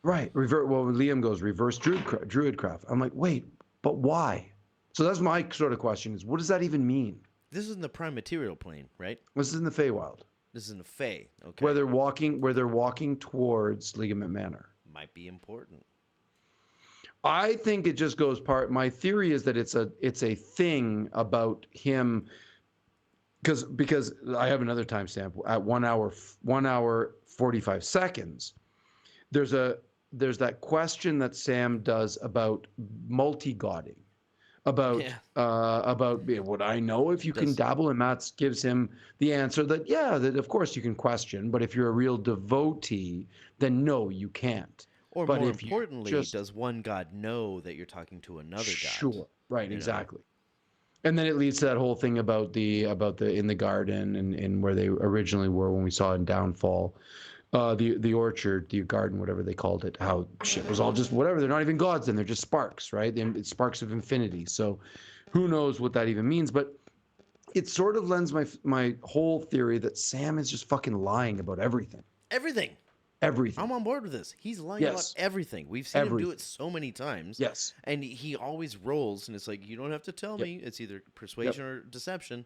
Right. Well, Liam goes reverse druidcraft. I'm like, wait, but why? So that's my sort of question: is what does that even mean? This is in the prime material plane, right? This is in the Feywild. This is in the Fey. Okay. Where they're walking towards Ligament Manor. Might be important. I think it just goes my theory is that it's a thing about him because I have another timestamp at 1 hour 45 seconds. There's that question that Sam does about multi-godding. About would I know if you can dabble? And Matt gives him the answer that of course you can question, but if you're a real devotee, then no, you can't. Or but more if importantly, does one god know that you're talking to another god? Sure, right, exactly. And then it leads to that whole thing about the in the garden and where they originally were when we saw in Downfall. The orchard, the garden, whatever they called it, how shit was all just whatever. They're not even gods then, they're just sparks, right? It's sparks of infinity. So who knows what that even means. But it sort of lends my whole theory that Sam is just fucking lying about everything. Everything. Everything. I'm on board with this. He's lying about Yes. everything. We've seen him do it Everything. so many times. Yes. And he always rolls, and it's like, you don't have to tell Yep. me. It's either Yep. persuasion or deception.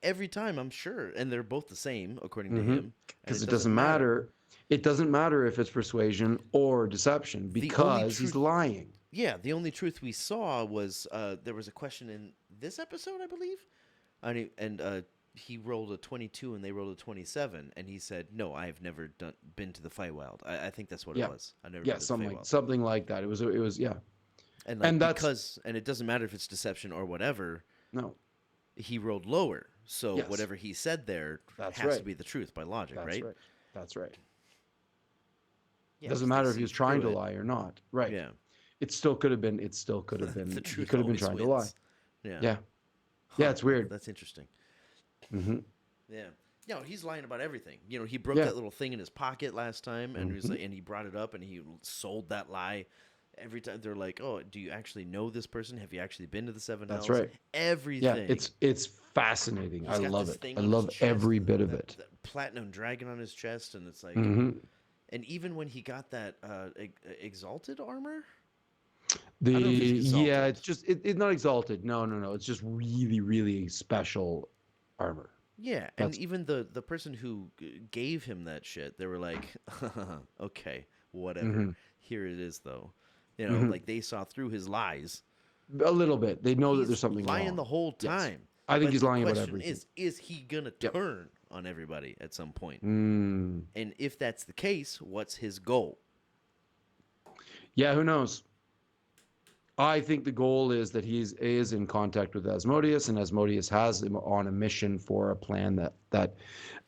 Every time, I'm sure. And they're both the same, according to Mm-hmm. him. And Because it doesn't matter. It doesn't matter if it's persuasion or deception The only because he's truth, lying. yeah, the only truth we saw was there was a question in this episode, I believe. He rolled a 22 and they rolled a 27. And he said, no, I have never been to the Feywild. I think that's what Yeah. it was. I've never Yeah, been to the Feywild. something like that. It was yeah. And And that's and it doesn't matter if it's deception or whatever, no. he rolled lower. So Yes. whatever he said there That's has to right. be the truth by logic, That's right? right. That's right. Yeah, Doesn't 'cause they matter if he see was trying to through it. lie or not. Right. Yeah. It still could have been. It still could have been. The He truth could have been always trying to lie. wins. Yeah. Yeah. Huh, Yeah, it's weird. That's interesting. Mm-hmm. Yeah. No, he's lying about everything. You know, he broke Yeah. that little thing in his pocket last time, and he was Mhm. like, and he brought it up, and he sold that lie. Every time they're like, "Oh, do you actually know this person? Have you actually been to the Seven That's Hells?" right. Everything. Yeah, it's fascinating. He's I got love this it. thing I on his love chest, every bit of that- it. that platinum dragon on his chest, and it's like, Hmm. and even when he got that exalted armor, The don't know if it's yeah, exalted. it's just it's not exalted. No. It's just really, really special armor. yeah, and That's even the person who gave him that shit, they were like, okay, whatever. Mhm. Here it is, though. You know, Mhm. like they saw through his lies. a little bit. They know that He's there's something lying wrong. the whole Yes. time. I think But he's the lying about question everything. is he gonna Yep. turn on everybody at some point? Mm. And if that's the case, what's his goal? Yeah, who knows? I think the goal is that is in contact with Asmodeus, and Asmodeus has him on a mission for a plan that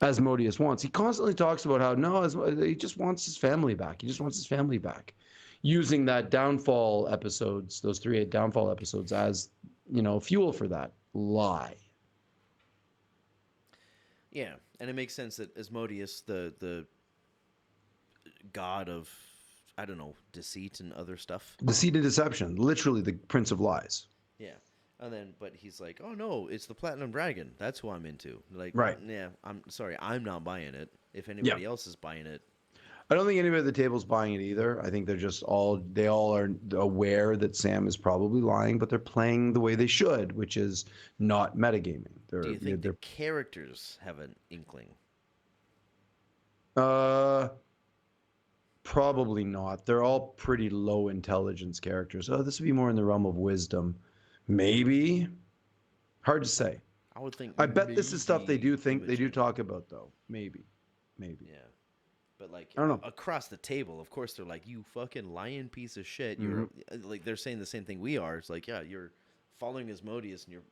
Asmodeus wants. He constantly talks about how no, he just wants his family back. He just wants his family back, using that downfall episodes, those 3 downfall episodes, as fuel for that lie. Yeah, and it makes sense that Asmodeus, the god of, I don't know, deceit and other stuff. Deceit and deception, literally the Prince of Lies. Yeah. And then, but he's like, oh no, it's the Platinum Dragon. That's who I'm into. Like, Right. yeah, I'm sorry, I'm not buying it. If Yeah. anybody else is buying it, I don't think anybody at the table's buying it either. I think they all are aware that Sam is probably lying, but they're playing the way they should, which is not metagaming. do you think the They're characters have an inkling? probably not. They're all pretty low intelligence characters. Oh, this would be more in the realm of wisdom. Maybe. Hard to say. I would think. I bet this is stuff they do think they do Imogen. talk about though. Maybe. Yeah. But like I don't know. across the table, of course they're like, you fucking lying piece of shit. You're like they're saying the same thing we are. It's like, yeah, you're following Asmodeus and you're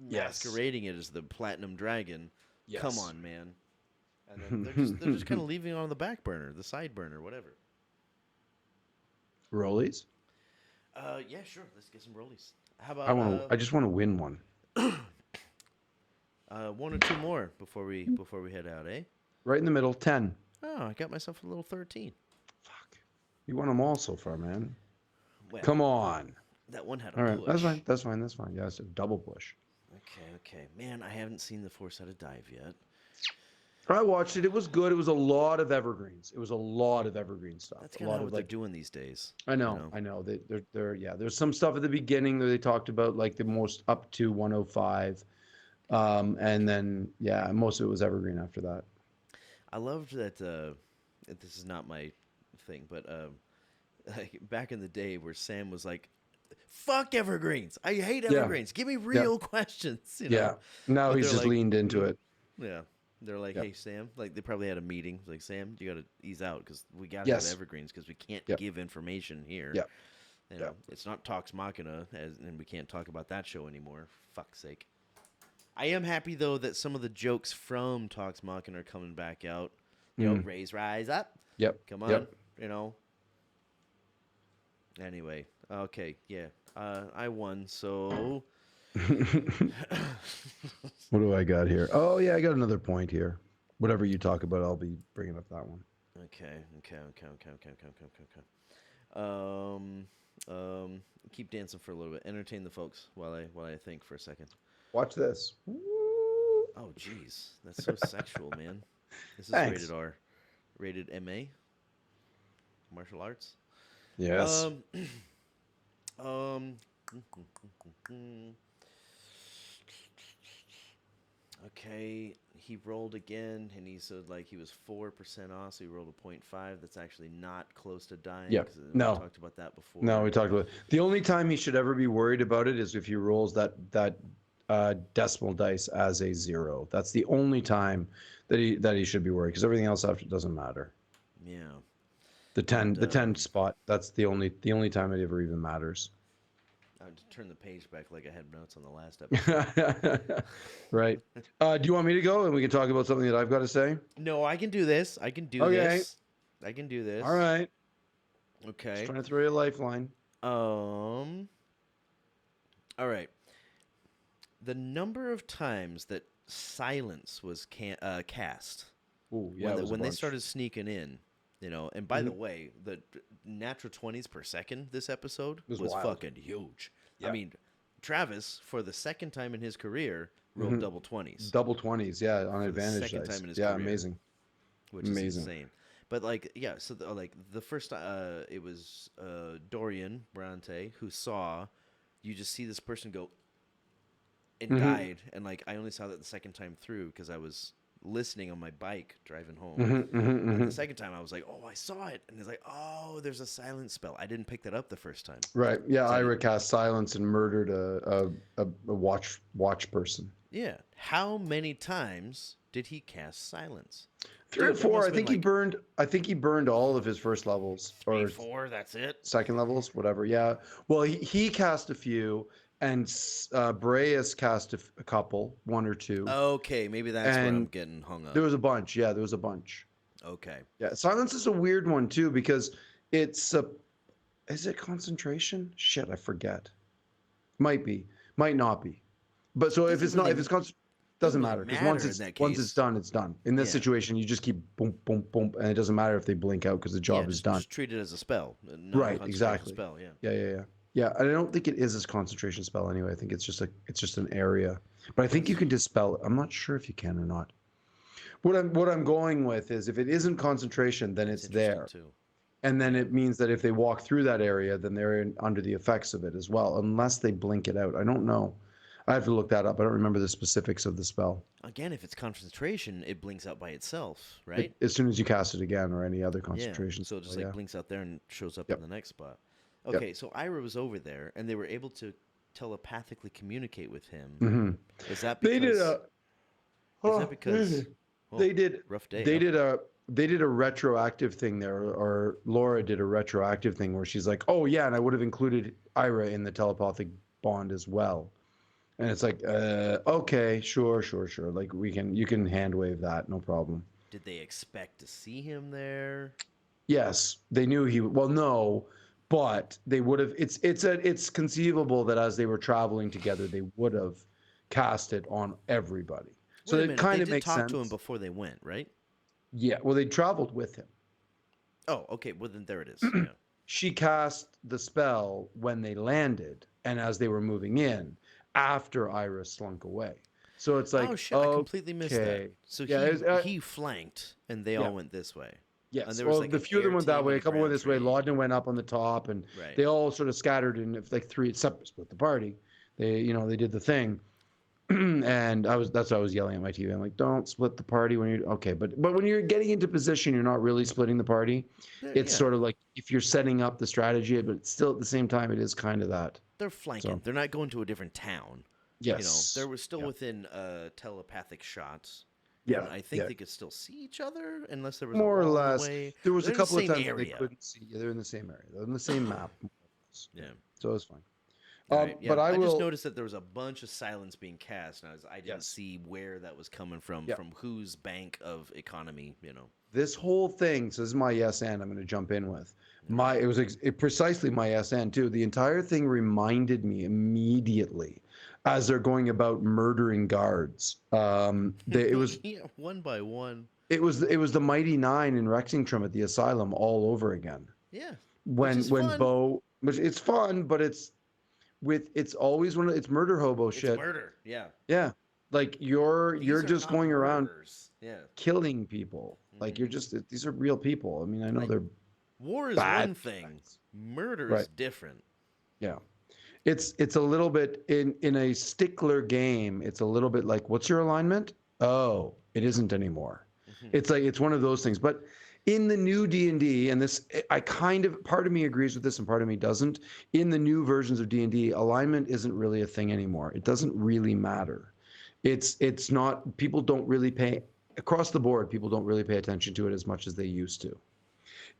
Yes. masquerading it as the Platinum Dragon. Come Yes. on, man. And then they're just kind of leaving it on the back burner, the side burner, whatever. Rollies? Yeah, sure. Let's get some rollies. How about I just want to win one. one or two more before we head out, eh? Right in the middle, 10. Oh, I got myself a little 13. Fuck. You won them all so far, man. Well, Come on. that one had a All right, push. that's fine. Yeah, it's a double push. Okay. Man, I haven't seen the four-sided dive yet. I watched it. It was good. It was a lot of evergreens. It was a lot of evergreen stuff. That's A kind lot of of what they're doing these days. I know, you know? I know. They're yeah. There's some stuff at the beginning that they talked about, like the most up to 105, and then yeah, most of it was evergreen after that. I loved that. This is not my thing, but like back in the day where Sam was like, "Fuck evergreens! I hate evergreens. Give me real questions." You know? Yeah. Now But he's they're just like, leaned into it. Yeah. They're like, Yep. hey, Sam. Like, they probably had a meeting. Like, Sam, you got to ease out because we got to Yes. have evergreens because we can't Yep. give information here. Yep. You know, Yep. it's not Talks Machina, and we can't talk about that show anymore. Fuck's sake. I am happy, though, that some of the jokes from Talks Machina are coming back out. You know, rise up. Yep. Come on. Yep. You know. Anyway. Okay. Yeah. I won, so... What do I got here? Oh yeah, I got another point here. Whatever you talk about, I'll be bringing up that one. Okay. Keep dancing for a little bit. Entertain the folks while I think for a second. Watch this. Oh, jeez, that's so sexual, man. This is rated Thanks. R, rated MA, martial arts. Yes. Um, um. Okay, he rolled again, and he said like he was 4% off, so he rolled a point 0.5. That's actually not close to dying Yeah. because we No. talked about that No, before. we talked about it. The only time he should ever be worried about it is if he rolls that decimal dice as a 0. That's the only time that he should be worried because everything else after doesn't matter. Yeah, The and 10 spot, that's the only time it ever even matters. I had to turn the page back like I had notes on the last episode. Right. Do you want me to go and we can talk about something that I've got to say? No, I can do this. I can do Okay. this. I can do All this. right. Just Okay. trying to throw you a lifeline. Um. All right. The number of times that silence was cast Oh, yeah, it was a when they bunch. started sneaking in, And by the Mhm. way, the natural 20s per second this episode It was was wild. fucking huge. I Yeah. mean, Travis for the second time in his career rolled Mhm. double 20s Double 20s, yeah, on for the advantage second dice. time in his Yeah, career, amazing. which is Amazing. insane. But like, yeah, so like the first it was Dorian Bronte who saw you just see this person go and Hmm. died, and like I only saw that the second time through because I was listening on my bike driving home. Hmm. Hmm. And Hmm. the second time I was like, "Oh, I saw it," and it's like, "Oh, there's a silent spell." I didn't pick that up the first time, Right. Yeah, so I Ira didn't. cast silence and murdered a watch person. Yeah, how many times did he cast silence? 3 or There 4. must I have been think he like burned. I think he burned all of his first levels three, or four. That's it. second levels, whatever. Yeah. Well, he cast a few, and Breas cast a couple, 1 or 2, Okay, maybe that's where I'm and getting hung there up. was a bunch. Yeah, there was a bunch. Okay, Yeah, silence is a weird one too because it's a. Is it concentration? Shit, I forget. Might be, might not be. But so if it's not, if it's doesn't doesn't really matter because matter in that once it's case. done, it's done. In this Yeah, situation, you just keep boom, boom, boom, and it doesn't matter if they blink out because the yeah. job is done. Just treat it as a spell, a Right, non-concentration exactly. spell. Yeah. Yeah, yeah, yeah, yeah. And I don't think it is a concentration spell anyway. I think it's just an area. But I think you That's can dispel it. I'm not sure if you can or not. What I'm going with is if it isn't concentration, then that's it's interesting there. too. And then Yeah. it means that if they walk through that area, then they're under the effects of it as well, unless they blink it out. I don't know. I have to look that up. I don't remember the specifics of the spell. Again, if it's concentration, it blinks out by itself, right? As soon as you cast it again or any other Yeah. concentration So it spell, just like yeah. blinks out there and shows up in Yep. the next spot. Yep. Okay, so Ira was over there and they were able to telepathically communicate with him. Hmm. Is that They did because a. is that Oh, because oh, they did. rough day, They huh? did a. They did a retroactive thing there, or Laura did a retroactive thing where she's like, "Oh yeah," and I would have included Ira in the telepathic bond as well. And it's like, okay, sure, sure, sure. Like you can hand wave that, no problem. Did they expect to see him there? Yes, they knew he. Well, no, but they would have. It's conceivable that as they were traveling together, they would have cast it on everybody. So Wait a it minute. They kind of did makes talk to him sense. before they went, right? Yeah. Well, they traveled with him. Oh, okay. Well, then there it is. Yeah. She cast the spell when they landed, and as they were moving in, after Iris slunk away. So it's Oh like, shit! I completely missed that. okay, So yeah, he flanked, and they yeah. all went this way. And Yes. there was Well, like the an few of air them went that team way. and A a couple went ground this way. tree. Laudon went up on the top, and Right. they all sort of scattered in like 3 separate split the party. They did the thing, and that's why I was yelling at my TV. I'm like, don't split the party when you're okay. But when you're getting into position, you're not really splitting the party. It's Yeah. sort of like if you're setting up the strategy, but it's still at the same time, it is kind of that. They're flanking. So They're not going to a different town. They yes, were still yeah, within telepathic shots. And yeah, I think yeah. they could still see each other unless there was a More or wall in the less. way. There was They're a in the couple of same times that they area. couldn't see. Yeah, they're in the same area. They're in the same map. Yeah. So it was fine. All right. Yeah. But I I just will. noticed that there was a bunch of silence being cast, and I didn't Yes. see where that was coming from Yeah. whose bank of economy. This whole thing. So this is my yes and I'm going to jump in with All my. right. It was precisely my yes and too. The entire thing reminded me immediately, as they're going about murdering guards. It was Yeah, one by one. it was the Mighty Nine in Rexingtrum at the asylum all over again. Yeah. Which When is when fun. Bo, which it's fun, but it's always it's murder hobo It's shit. murder. Yeah. Yeah. Like you're These are just not going around murderers. Yeah. killing people. Like you're Hmm. just these are real people. I mean, I know Like they're war is bad one thing. guys. Murder is Right. different. Yeah. It's a little bit in a stickler game. It's a little bit like, what's your alignment? Oh, it isn't anymore. Hmm. It's like it's one of those things. But in the new D&D, and this I kind of part of me agrees with this and part of me doesn't. In the new versions of D&D, alignment isn't really a thing anymore. It doesn't really matter. It's not people don't really pay across the board, people don't really pay attention to it as much as they used to.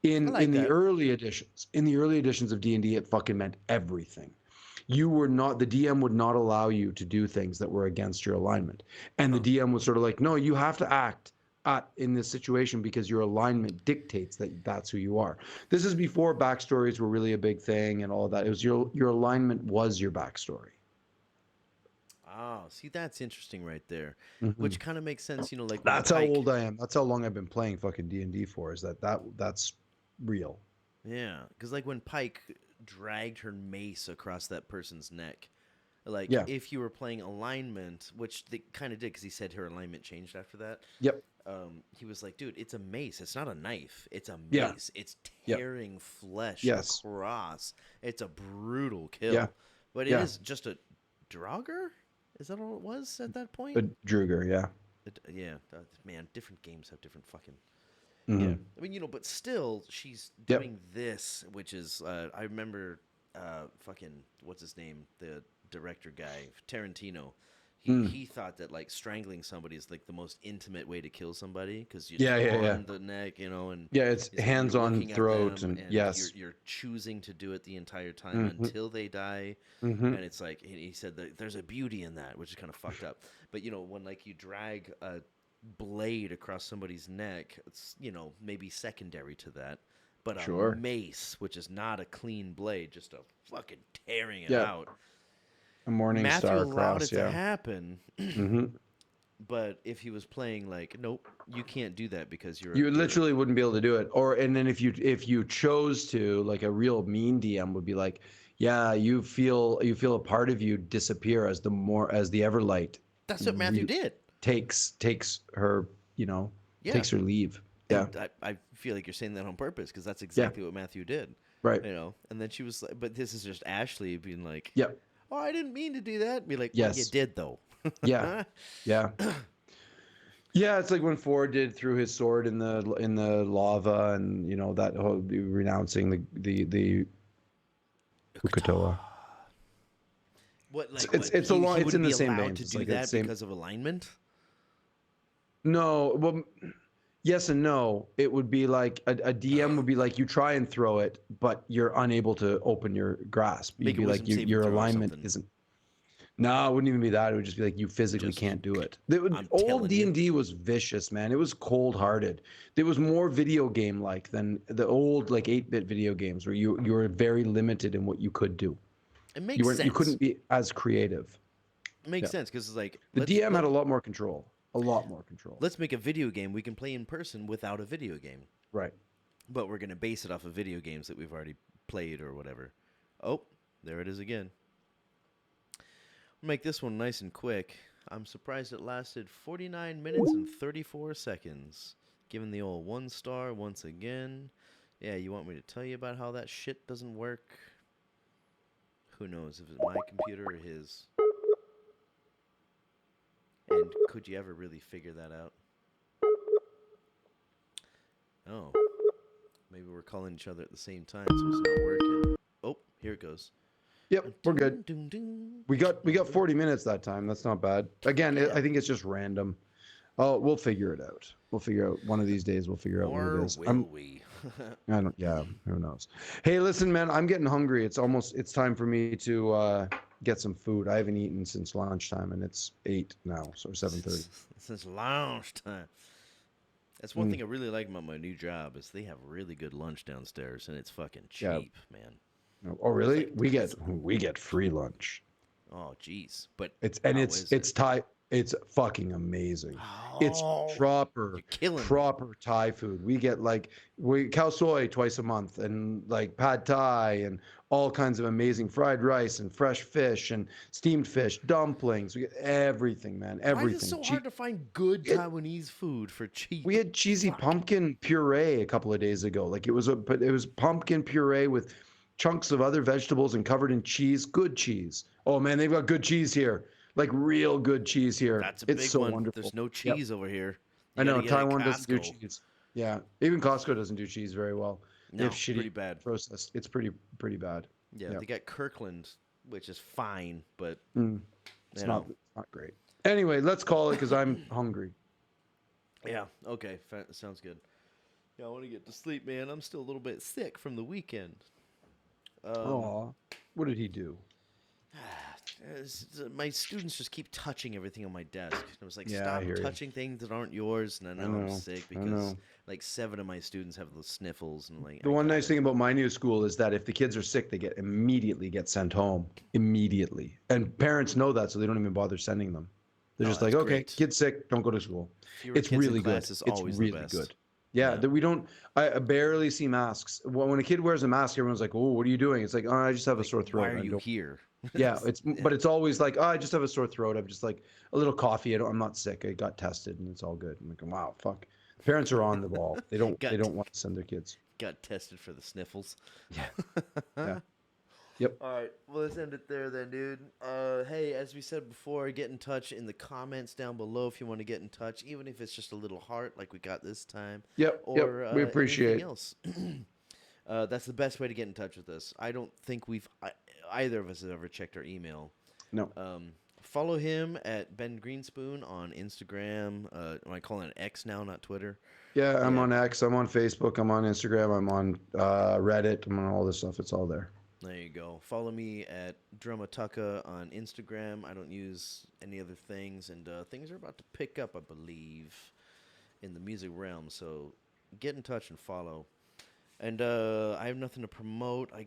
I In like the that. early editions of D&D, it fucking meant everything. You were not the DM would not allow you to do things that were against your alignment, and the Huh. DM was sort of like, no, you have to act in this situation because your alignment dictates that that's who you are. This is before backstories were really a big thing and all of that. It was your alignment was your backstory. Oh, see, that's interesting right there. Hmm. Which kind of makes sense, like when That's how Pike. old I am. That's how long I've been playing fucking D&D for. Is that's real? Yeah, because like when Pike dragged her mace across that person's neck, like Yeah. if you were playing alignment, which they kind of did because he said her alignment changed after that. Yep. He was like, dude, it's a mace. It's not a knife. It's a Yeah. mace. It's Yep. tearing flesh Yes. across. It's a brutal Yeah. kill. But it Yeah. is just a Draugr? Is that all it was at that A point? Druger. Yeah. Yeah, man, different games have different fucking. Yeah, Hmm. I mean, but still, she's Yep. doing this, which is, I remember, fucking, what's his name, the director guy, Tarantino. He Mm. he thought that like strangling somebody is like the most intimate way to kill somebody because you're Yeah. just Yeah. Yeah. on the neck, and Yeah. It's he's like hands you're on looking at throat them and and you're yes. you're choosing to do it the entire time Hmm. until they die, Hmm. and it's like he said that there's a beauty in that, which is kind of fucked up. But when like you drag a blade across somebody's neck, it's maybe secondary to that. But a Sure. mace, which is not a clean blade, just a fucking tearing it Yeah. out. A morning Matthew star allowed across. it to Yeah. happen, Hmm. but if he was playing like, nope, you can't do that because You you're literally wouldn't be able to do it. Or and then if you chose to, like a real mean DM would be like, yeah, you feel a part of you disappear as the Everlight that's what Matthew re- did. takes her, Yeah, takes her leave. Yeah. and I feel like you're saying that on purpose because that's Yeah. exactly what Matthew did. Right. And then she was like, but this is just Ashley being like, Yep. oh, I didn't mean to do that. Be like, well, you Yes. did though. Yeah. Yeah. Yeah, it's like when Ford did threw his sword in the lava, and that whole renouncing the Ukatoa. What, It's like, it's what? it's a long. He It's in wouldn't the be same allowed vein. to It's do like the that same. because of alignment. No, well, yes and no. It would be like a DM would be like you try and throw it, but you're unable to open your grasp. You'd Make a be like wisdom saving your throw or alignment something. isn't. No, it wouldn't even be that. It would just be like you physically Just, can't do it. I'm Old telling you. D&D was vicious, man. It was cold-hearted. It was more video game-like than the old like 8-bit video games where you were very limited in what you could do. It You makes weren't you sense. couldn't be as creative. It makes Yeah. sense because it's like The DM had a lot more control. A lot more control. let's make a video game we can play in person without a video game, Right. but we're gonna base it off of video games that we've already played or whatever. Oh, there it is again. We'll make this one nice and quick. I'm surprised it lasted 49 minutes and 34 seconds. Given the old 1 star once again. Yeah, you want me to tell you about how that shit doesn't work? Who knows if it's my computer or his? And could you ever really figure that out? Oh, maybe we're calling each other at the same time, so it's not working. Oh, here it goes. Yep, we're good. We got 40 minutes that time. That's not bad. Again, Yeah. I think it's just random. Oh, we'll figure it out. We'll figure out one of these days. We'll figure out what Or it is. will we? I don't. Yeah. Who knows? Hey, listen, man. I'm getting hungry. It's time for me to get some food. I haven't eaten since lunchtime, and it's 8 now, so 7:30. Since lunchtime. That's one thing I really like about my new job is they have really good lunch downstairs, and it's fucking Yeah. cheap, man. Oh, really? like- We get free lunch. Oh, jeez. But It's how is it? Thai. It's fucking amazing. It's Oh, proper, you're killing me. proper Thai food. We get like we khao soi twice a month, and like pad Thai, and all kinds of amazing fried rice and fresh fish and steamed fish, dumplings. We get everything, man, Why is it everything. so hard to find good We had, Taiwanese food for we cheap? had cheesy Fuck. pumpkin puree a couple of days ago. Like it was pumpkin puree with chunks of other vegetables and covered in cheese. Good cheese. Oh man, they've got good cheese here. Like real good cheese here. That's a It's big so one. There's wonderful. no Yep. cheese over here. You I got to know get it at Taiwan doesn't do Costco. cheese. Yeah, even Costco doesn't do cheese very well. They have No, shitty pretty bad. processed. It's pretty bad. Yeah, Yeah, they got Kirkland, which is fine, but it's you not know. it's not great. Anyway, let's call it because I'm hungry. Yeah, okay, sounds good. Yeah, I want to get to sleep, man. I'm still a little bit sick from the weekend. Um, Oh, what did he do? my students just keep touching everything on my desk. I was like, Yeah, I stop hear you. touching things that aren't yours. And I now I'm know. sick I because know. like 7 of my students have the sniffles, and like The I one got nice it. thing about my new school is that if the kids are sick, they get immediately get sent home immediately, and parents know that, so they don't even bother sending them. They're Oh, just like, that's okay, great. kid's sick, don't go to school. Fewer It's kids in really class good. is It's always the really best. good. Yeah, Yeah. that we don't. I barely see masks. When a kid wears a mask, everyone's like, "Oh, what are you doing?" It's like, "Oh, I just have a Like, sore why throat." are I you don't. here? Yeah, Yeah. but it's always like, "Oh, I just have a sore throat. I'm just like a little coffee. I'm not sick. I got tested and it's all good." I'm like, "Wow, fuck." Parents are on the ball. They got don't want to send their kids. got tested for the sniffles. Yeah, yeah, yep. All right, well, let's end it there then, dude. Hey, as we said before, get in touch in the comments down below if you want to get in touch, even if it's just a little heart like we got this time, Yep. or We anything appreciate. else. That's the best way to get in touch with us. I don't think either of us have ever checked our email. No. Follow him at bengreenspoon on Instagram. I call it X now, not Twitter. Yeah, I'm Yeah, on X. I'm on Facebook. I'm on Instagram. I'm on Reddit. I'm on all this stuff. It's all there. there you go. Follow me at drummatucka on Instagram. I don't use any other things, and things are about to pick up, I believe, in the music realm. So get in touch and follow. And I have nothing to promote. I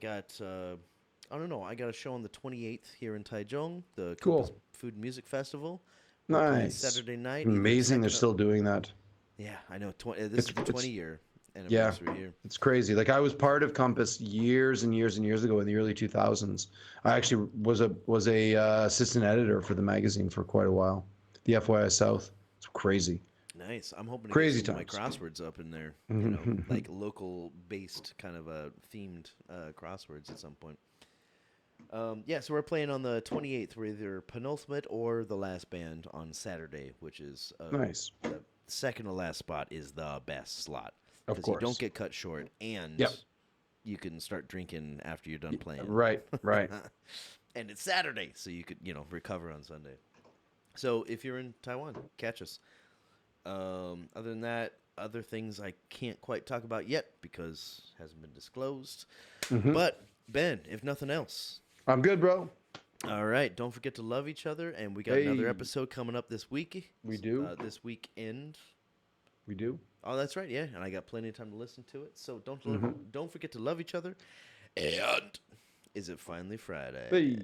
don't know. I got a show on the 28th here in Taichung, the Compass Cool. Food and Music Festival. We're playing Nice. Saturday night. Either Amazing. They're techno. still doing that. Yeah, I know. This is the 20-year Yeah, anniversary here. it's crazy. Like I was part of Compass years and years and years ago in the early 2000s. I actually was a assistant editor for the magazine for quite a while. The FYI South. It's crazy. Nice. I'm hoping to get Crazy some of my times. crosswords up in there. Like local-based kind of themed crosswords at some point. Yeah, so we're playing on the 28th. We're either penultimate or the last band on Saturday, which is Nice. the second to last spot is the best slot Of because you don't course. get cut short and Yep. you can start drinking after you're done playing. Right. Right. And it's Saturday, so you could recover on Sunday. So if you're in Taiwan, catch us. Other than that, other things I can't quite talk about yet because it hasn't been disclosed. But Ben, if nothing else, I'm good, bro. all right, don't forget to love each other, and we got another Hey. episode coming up this week. We do. This weekend. We do. Oh, that's right, yeah, and I got plenty of time to listen to it. So don't forget to love each other. And is it finally Friday? Hey.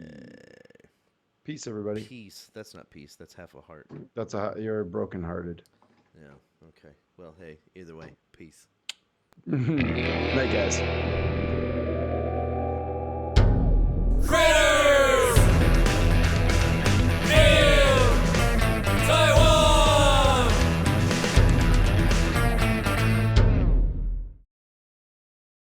Peace, everybody. Peace. That's not peace. That's half a heart. You're brokenhearted. Yeah. Okay. Well, hey, either way, peace. Night, guys.